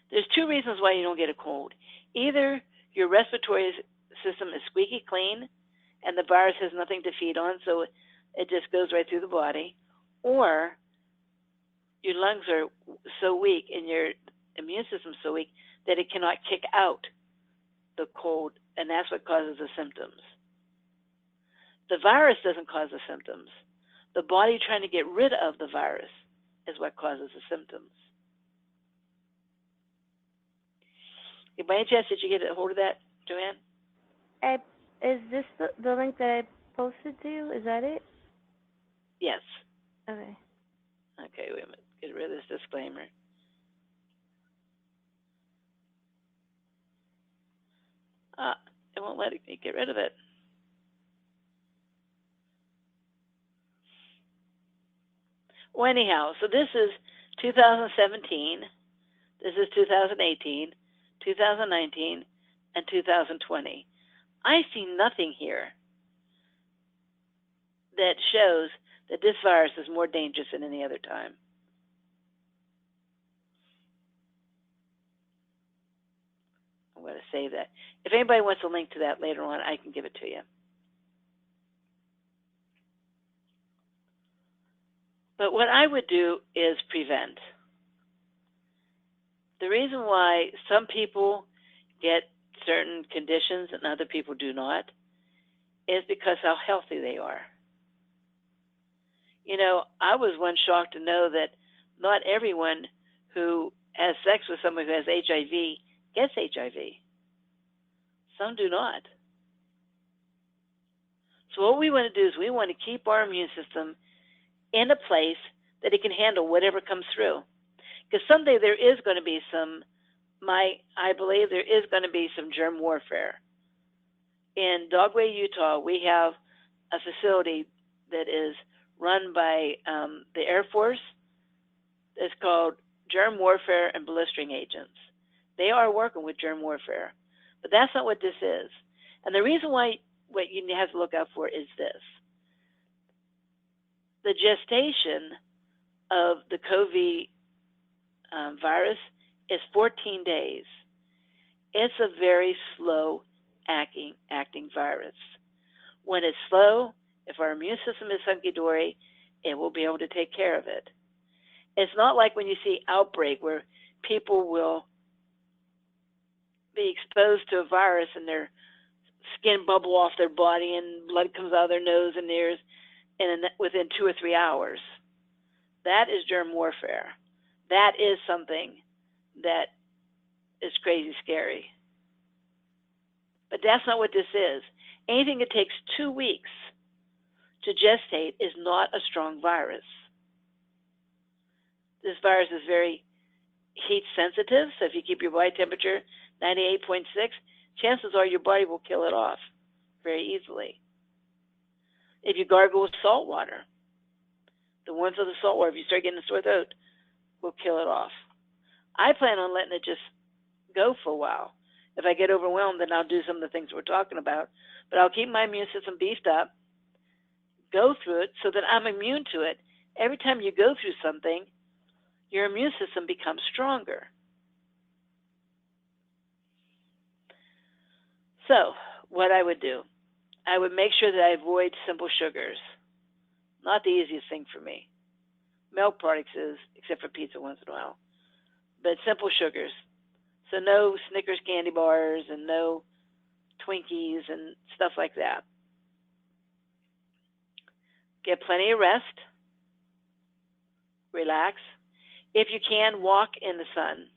There's two reasons why you don't get a cold. Either your respiratory system is squeaky clean and the virus has nothing to feed on, so it just goes right through the body, or your lungs are so weak and your immune system is so weak that it cannot kick out the cold, and that's what causes the symptoms. The virus doesn't cause the symptoms. The body trying to get rid of the virus is what causes the symptoms. By any chance, did you get a hold of that, Joanne? Is this the link that I posted to you? Is that it? Yes. Okay. Okay, wait a minute. Get rid of this disclaimer. It won't let me get rid of it. Well, anyhow, so this is 2017, this is 2018, 2019, and 2020. I see nothing here that shows that this virus is more dangerous than any other time. I'm going to save that. If anybody wants a link to that later on, I can give it to you. But what I would do is prevent. The reason why some people get certain conditions and other people do not is because how healthy they are. You know, I was once shocked to know that not everyone who has sex with someone who has HIV gets HIV. Some do not. So what we want to do is we want to keep our immune system in a place that it can handle whatever comes through. Because someday there is going to be I believe there is going to be some germ warfare. In Dogway, Utah, we have a facility that is run by the Air Force. It's called Germ Warfare and Blistering Agents. They are working with germ warfare. But that's not what this is. And the reason why what you have to look out for is this. The gestation of the COVID virus is 14 days. It's a very slow acting virus. When it's slow, if our immune system is hunky-dory, it will be able to take care of it. It's not like when you see outbreak where people will be exposed to a virus and their skin bubble off their body and blood comes out of their nose and ears within 2 or 3 hours. That is germ warfare. That is something that is crazy scary. But that's not what this is. Anything that takes 2 weeks to gestate is not a strong virus. This virus is very heat sensitive, so if you keep your body temperature 98.6, chances are your body will kill it off very easily. If you gargle with salt water, the warmth of the salt water, if you start getting a sore throat, will kill it off. I plan on letting it just go for a while. If I get overwhelmed, then I'll do some of the things we're talking about. But I'll keep my immune system beefed up, go through it so that I'm immune to it. Every time you go through something, your immune system becomes stronger. So, what I would do, I would make sure that I avoid simple sugars. Not the easiest thing for me. Milk products is, except for pizza once in a while. But simple sugars. So no Snickers candy bars and no Twinkies and stuff like that. Get plenty of rest. Relax. If you can, walk in the sun.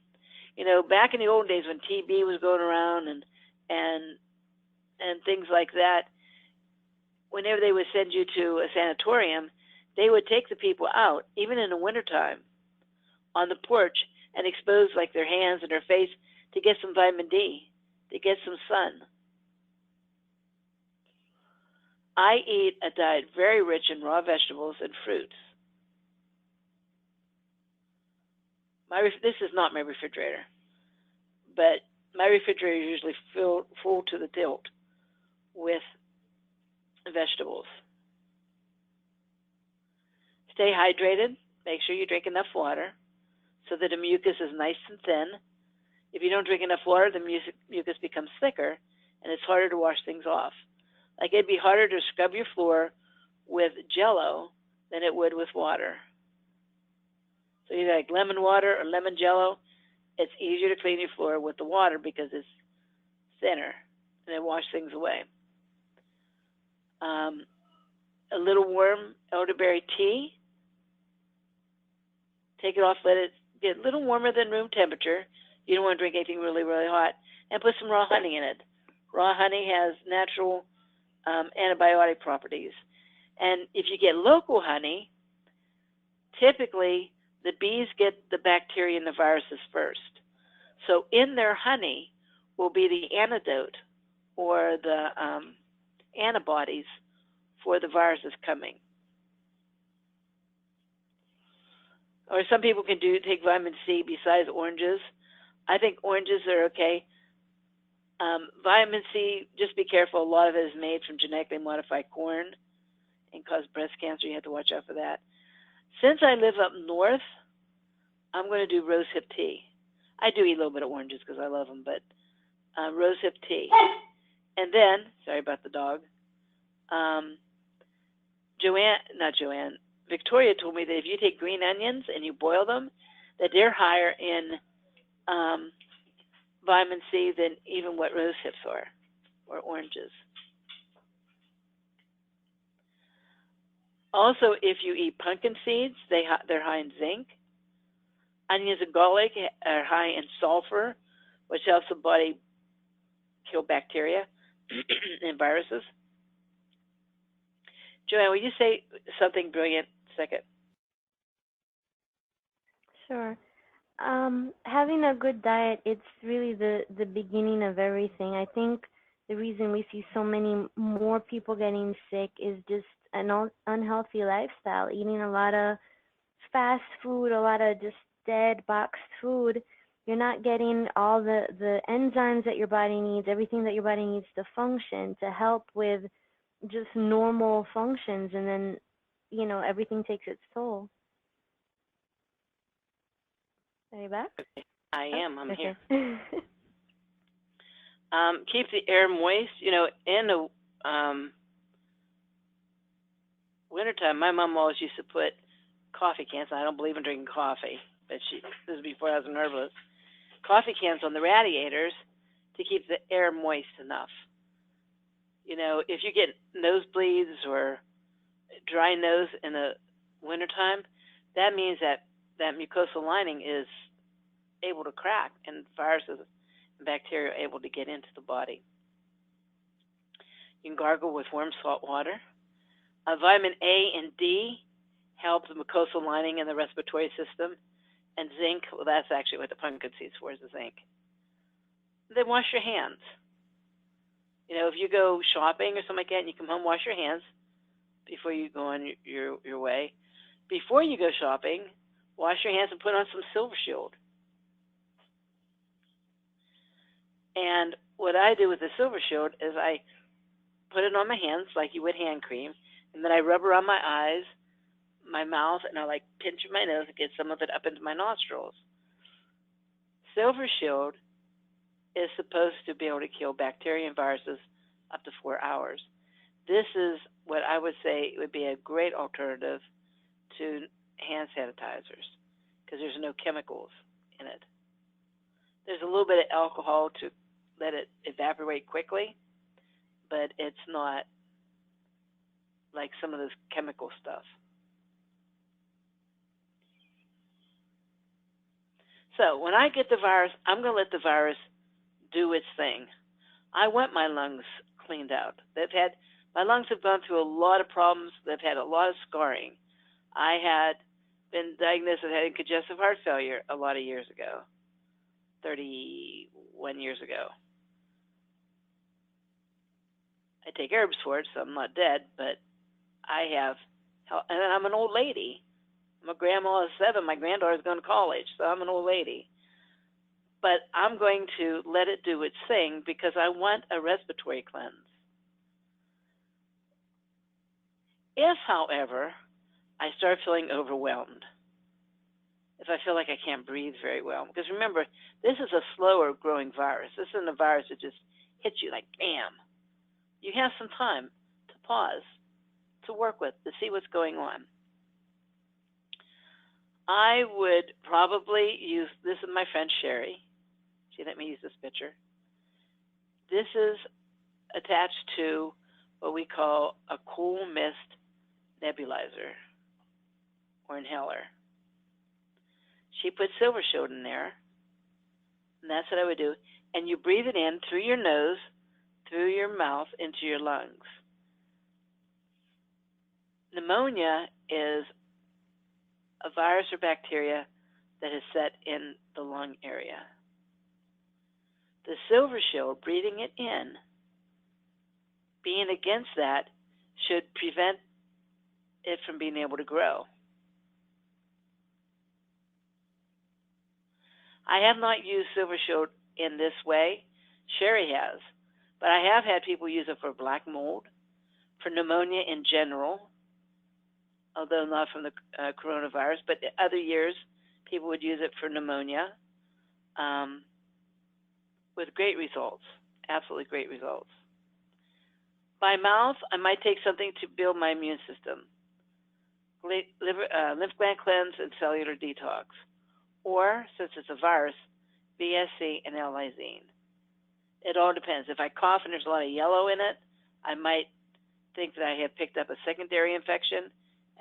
You know, back in the old days when TB was going around and things like that, whenever they would send you to a sanatorium, they would take the people out, even in the wintertime, on the porch and expose like their hands and their face to get some vitamin D, to get some sun. I eat a diet very rich in raw vegetables and fruits. This is not my refrigerator, but my refrigerator is usually full to the tilt with vegetables. Stay hydrated. Make sure you drink enough water so that the mucus is nice and thin. If you don't drink enough water, the mucus becomes thicker, and it's harder to wash things off. Like it'd be harder to scrub your floor with Jell-O than it would with water. So either like lemon water or lemon Jell-O, it's easier to clean your floor with the water because it's thinner and it washes things away. A little warm elderberry tea. Take it off, let it get a little warmer than room temperature. You don't want to drink anything really, really hot. And put some raw honey in it. Raw honey has natural antibiotic properties. And if you get local honey, typically the bees get the bacteria and the viruses first. So in their honey will be the antidote or the antibodies for the viruses coming. Or some people can take vitamin C besides oranges. I think oranges are okay. Vitamin C, just be careful. A lot of it is made from genetically modified corn and cause breast cancer. You have to watch out for that. Since I live up north, I'm going to do rosehip tea. I do eat a little bit of oranges because I love them, but rosehip tea. And then, sorry about the dog, Victoria told me that if you take green onions and you boil them, that they're higher in vitamin C than even what rose hips are, or oranges. Also, if you eat pumpkin seeds, they're high in zinc. Onions and garlic are high in sulfur, which helps the body kill bacteria and viruses. Joanne, will you say something brilliant second? Sure. Having a good diet, it's really the beginning of everything. I think the reason we see so many more people getting sick is just an unhealthy lifestyle, eating a lot of fast food, a lot of just dead boxed food. You're not getting all the enzymes that your body needs, everything that your body needs to function, to help with just normal functions, and then, everything takes its toll. Are you back? Okay. I am. I'm Okay. here. Keep the air moist. You know, in the wintertime, my mom always used to put coffee cans. I don't believe in drinking coffee, but this is before I was an herbalist. Coffee cans on the radiators to keep the air moist enough. You know, if you get nosebleeds or dry nose in the wintertime, that means that that mucosal lining is able to crack and viruses and bacteria are able to get into the body. You can gargle with warm salt water. Vitamin A and D help the mucosal lining in the respiratory system. And zinc, well, that's actually what the pumpkin seeds for, is the zinc. Then wash your hands. You know, if you go shopping or something like that and you come home, wash your hands before you go on your way. Before you go shopping, wash your hands and put on some Silver Shield. And what I do with the Silver Shield is I put it on my hands like you would hand cream, and then I rub around my eyes, my mouth, and I like pinch my nose to get some of it up into my nostrils. Silver Shield is supposed to be able to kill bacteria and viruses up to 4 hours. This is what I would say would be a great alternative to hand sanitizers because there's no chemicals in it. There's a little bit of alcohol to let it evaporate quickly, but it's not like some of this chemical stuff. So when I get the virus, I'm going to let the virus do its thing. I want my lungs cleaned out. My lungs have gone through a lot of problems. They've had a lot of scarring. I had been diagnosed with having congestive heart failure a lot of years ago, 31 years ago. I take herbs for it, so I'm not dead, but I have, and I'm an old lady. I'm a grandma of 7. My granddaughter's going to college, so I'm an old lady. But I'm going to let it do its thing because I want a respiratory cleanse. If, however, I start feeling overwhelmed, if I feel like I can't breathe very well, because remember, this is a slower growing virus. This isn't a virus that just hits you like bam. You have some time to pause, to work with, to see what's going on. I would probably use, this is my friend Sherry. She let me use this picture. This is attached to what we call a cool mist nebulizer or inhaler. She put Silver Shield in there, and that's what I would do. And you breathe it in through your nose, through your mouth, into your lungs. Pneumonia is a virus or bacteria that is set in the lung area. The Silver Shield, breathing it in, being against that, should prevent it from being able to grow. I have not used Silver Shield in this way. Sherry has. But I have had people use it for black mold, for pneumonia in general, although not from the coronavirus, but other years people would use it for pneumonia with great results, absolutely great results. By mouth, I might take something to build my immune system, lymph gland cleanse and cellular detox, or, since it's a virus, BSC and L-lysine. It all depends. If I cough and there's a lot of yellow in it, I might think that I have picked up a secondary infection,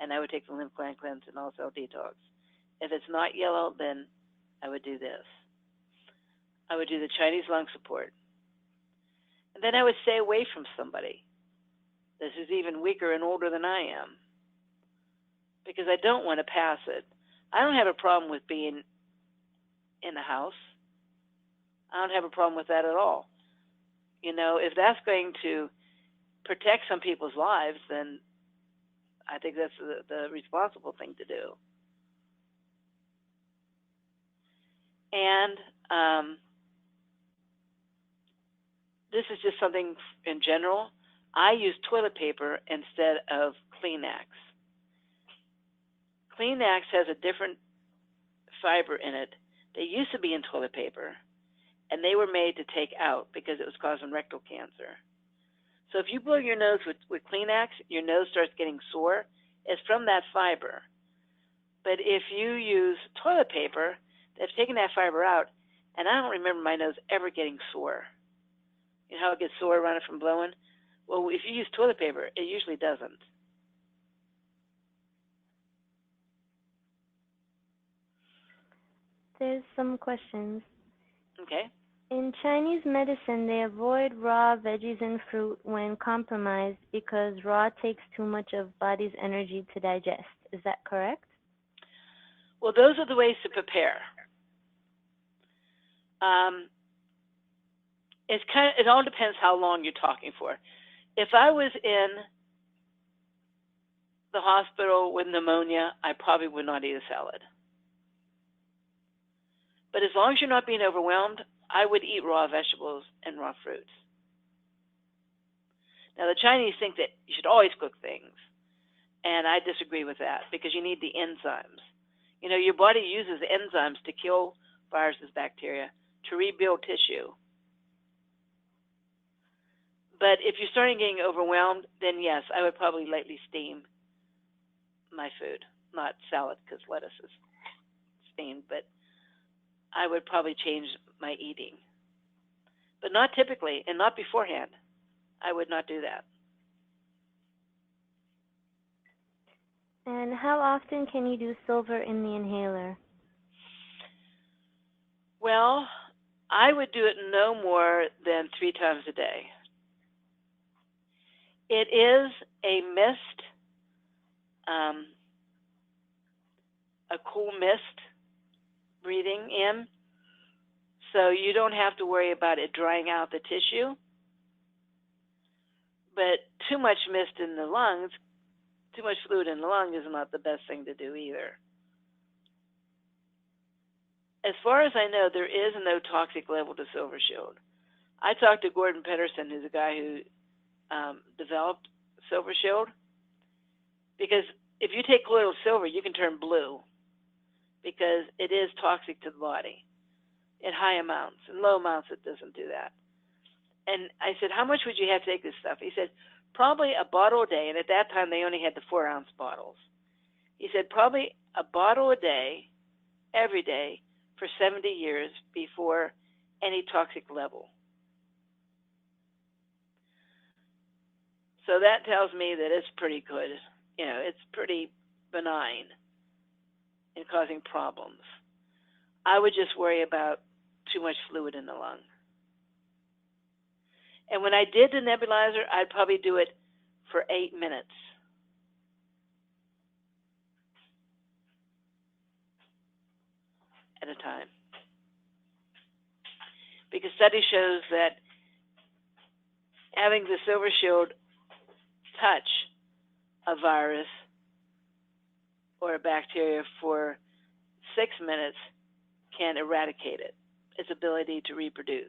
and I would take the lymph gland cleanse and also detox. If it's not yellow, then I would do this. I would do the Chinese lung support. And then I would stay away from somebody. This is even weaker and older than I am, because I don't want to pass it. I don't have a problem with being in the house. I don't have a problem with that at all. You know, if that's going to protect some people's lives, then I think that's the responsible thing to do. And this is just something in general. I use toilet paper instead of Kleenex. Kleenex has a different fiber in it They used to be in toilet paper, and they were made to take out because it was causing rectal cancer. So if you blow your nose with Kleenex, your nose starts getting sore. It's from that fiber. But if you use toilet paper, they've taken that fiber out, and I don't remember my nose ever getting sore. You know how it gets sore running from blowing? Well, if you use toilet paper, it usually doesn't. There's some questions. Okay. In Chinese medicine, they avoid raw veggies and fruit when compromised because raw takes too much of body's energy to digest. Is that correct? Well, those are the ways to prepare. It all depends how long you're talking for. If I was in the hospital with pneumonia, I probably would not eat a salad. But as long as you're not being overwhelmed, I would eat raw vegetables and raw fruits. Now, the Chinese think that you should always cook things, and I disagree with that because you need the enzymes. You know, your body uses enzymes to kill viruses, bacteria, to rebuild tissue. But if you're starting getting overwhelmed, then yes, I would probably lightly steam my food. Not salad because lettuce is steamed, but I would probably change my eating. But not typically and not beforehand. I would not do that. And how often can you do silver in the inhaler? Well, I would do it no more than 3 times a day. It is a mist, a cool mist breathing in, so you don't have to worry about it drying out the tissue. But too much mist in the lungs, too much fluid in the lung is not the best thing to do either. As far as I know, there is no toxic level to Silver Shield. I talked to Gordon Pedersen, who's a guy who developed Silver Shield, because if you take colloidal silver, you can turn blue because it is toxic to the body in high amounts. In low amounts, it doesn't do that. And I said, how much would you have to take this stuff? He said, probably a bottle a day. And at that time, they only had the 4-ounce bottles. He said, probably a bottle a day, every day, for 70 years before any toxic level. So that tells me that it's pretty good. You know, it's pretty benign in causing problems. I would just worry about too much fluid in the lung. And when I did the nebulizer, I'd probably do it for 8 minutes. At a time. Because study shows that having the Silver Shield touch a virus or a bacteria for 6 minutes can eradicate it, its ability to reproduce.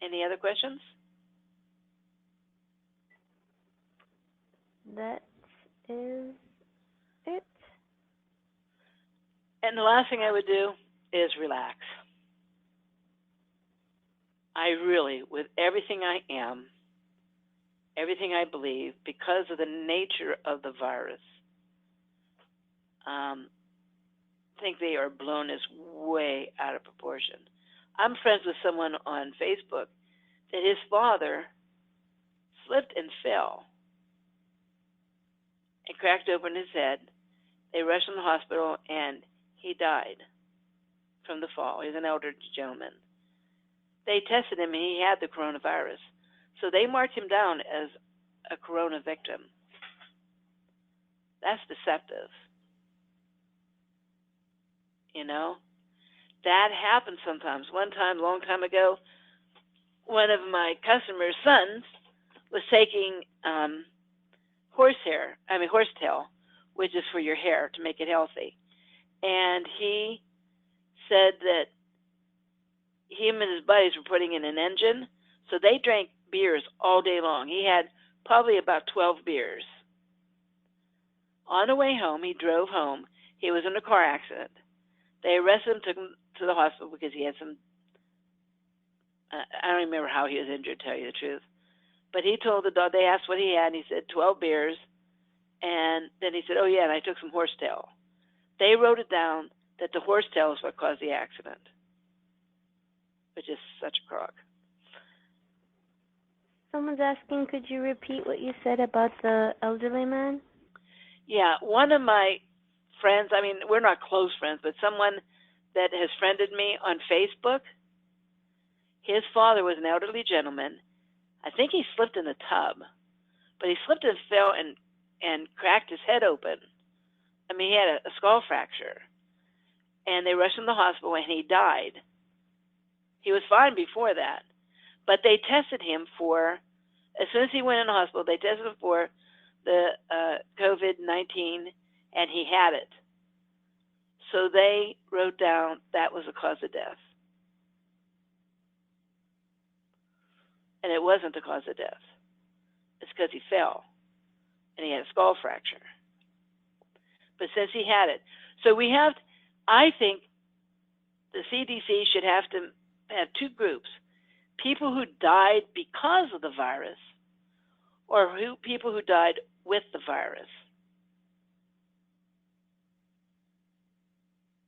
Any other questions? That is it. And the last thing I would do is relax. I really, with everything I am, everything I believe, because of the nature of the virus, think they are blown as way out of proportion. I'm friends with someone on Facebook that his father slipped and fell and cracked open his head. They rushed him to the hospital, and he died from the fall. He's an elderly gentleman. They tested him, and he had the coronavirus. So they marked him down as a corona victim. That's deceptive. You know? That happens sometimes. One time, a long time ago, one of my customers' sons was taking horsetail, which is for your hair to make it healthy. And he said that him and his buddies were putting in an engine, so they drank beers all day long. He had probably about 12 beers. On the way home, he drove home. He was in a car accident. They arrested him, took him to the hospital because he had some, I don't remember how he was injured, to tell you the truth. But he told the dog, they asked what he had, and he said 12 beers. And then he said, oh, yeah, and I took some horsetail. They wrote it down that the horsetail is what caused the accident, which is such a crock. Someone's asking, could you repeat what you said about the elderly man? Yeah, one of my friends, I mean, we're not close friends, but someone that has friended me on Facebook, his father was an elderly gentleman. I think he slipped in the tub, but he slipped and fell and cracked his head open. I mean, he had a skull fracture. And they rushed him to the hospital, and he died. He was fine before that. But they tested him for, as soon as he went in the hospital, they tested him for the COVID-19, and he had it. So they wrote down that was the cause of death. And it wasn't the cause of death. It's because he fell, and he had a skull fracture. But since he had it, so we have, I think the CDC should have to have two groups: people who died because of the virus, or people who died with the virus.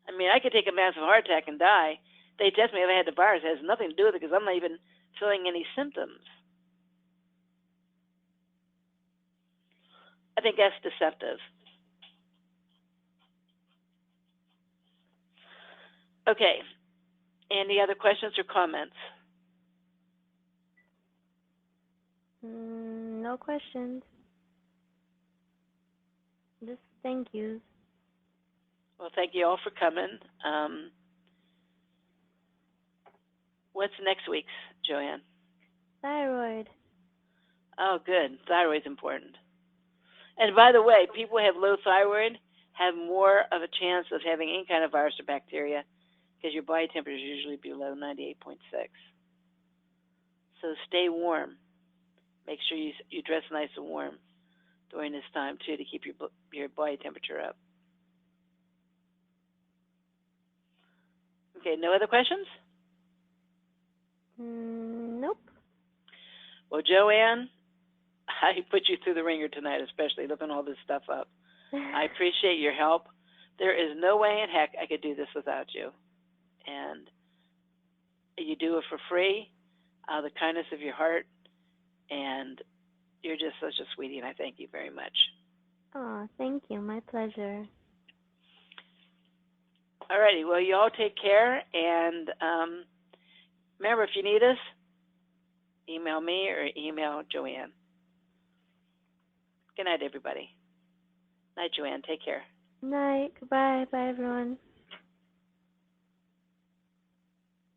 I mean, I could take a massive heart attack and die. They test me if I had the virus. It has nothing to do with it because I'm not even feeling any symptoms. I think that's deceptive. Okay. Any other questions or comments? No questions. Just thank yous. Well, thank you all for coming. What's next week's, Joanne? Thyroid. Oh, good. Thyroid's important. And by the way, people who have low thyroid have more of a chance of having any kind of virus or bacteria because your body temperature is usually below 98.6. So stay warm. Make sure you dress nice and warm during this time, too, to keep your body temperature up. Okay, no other questions? Nope. Well, Joanne, I put you through the ringer tonight, especially looking all this stuff up. I appreciate your help. There is no way in heck I could do this without you. And you do it for free, out of the kindness of your heart, and you're just such a sweetie, and I thank you very much. Oh, thank you. My pleasure. All righty. Well, you all take care, and remember, if you need us, email me or email Joanne. Good night, everybody. Night, Joanne. Take care. Night. Goodbye. Bye, everyone.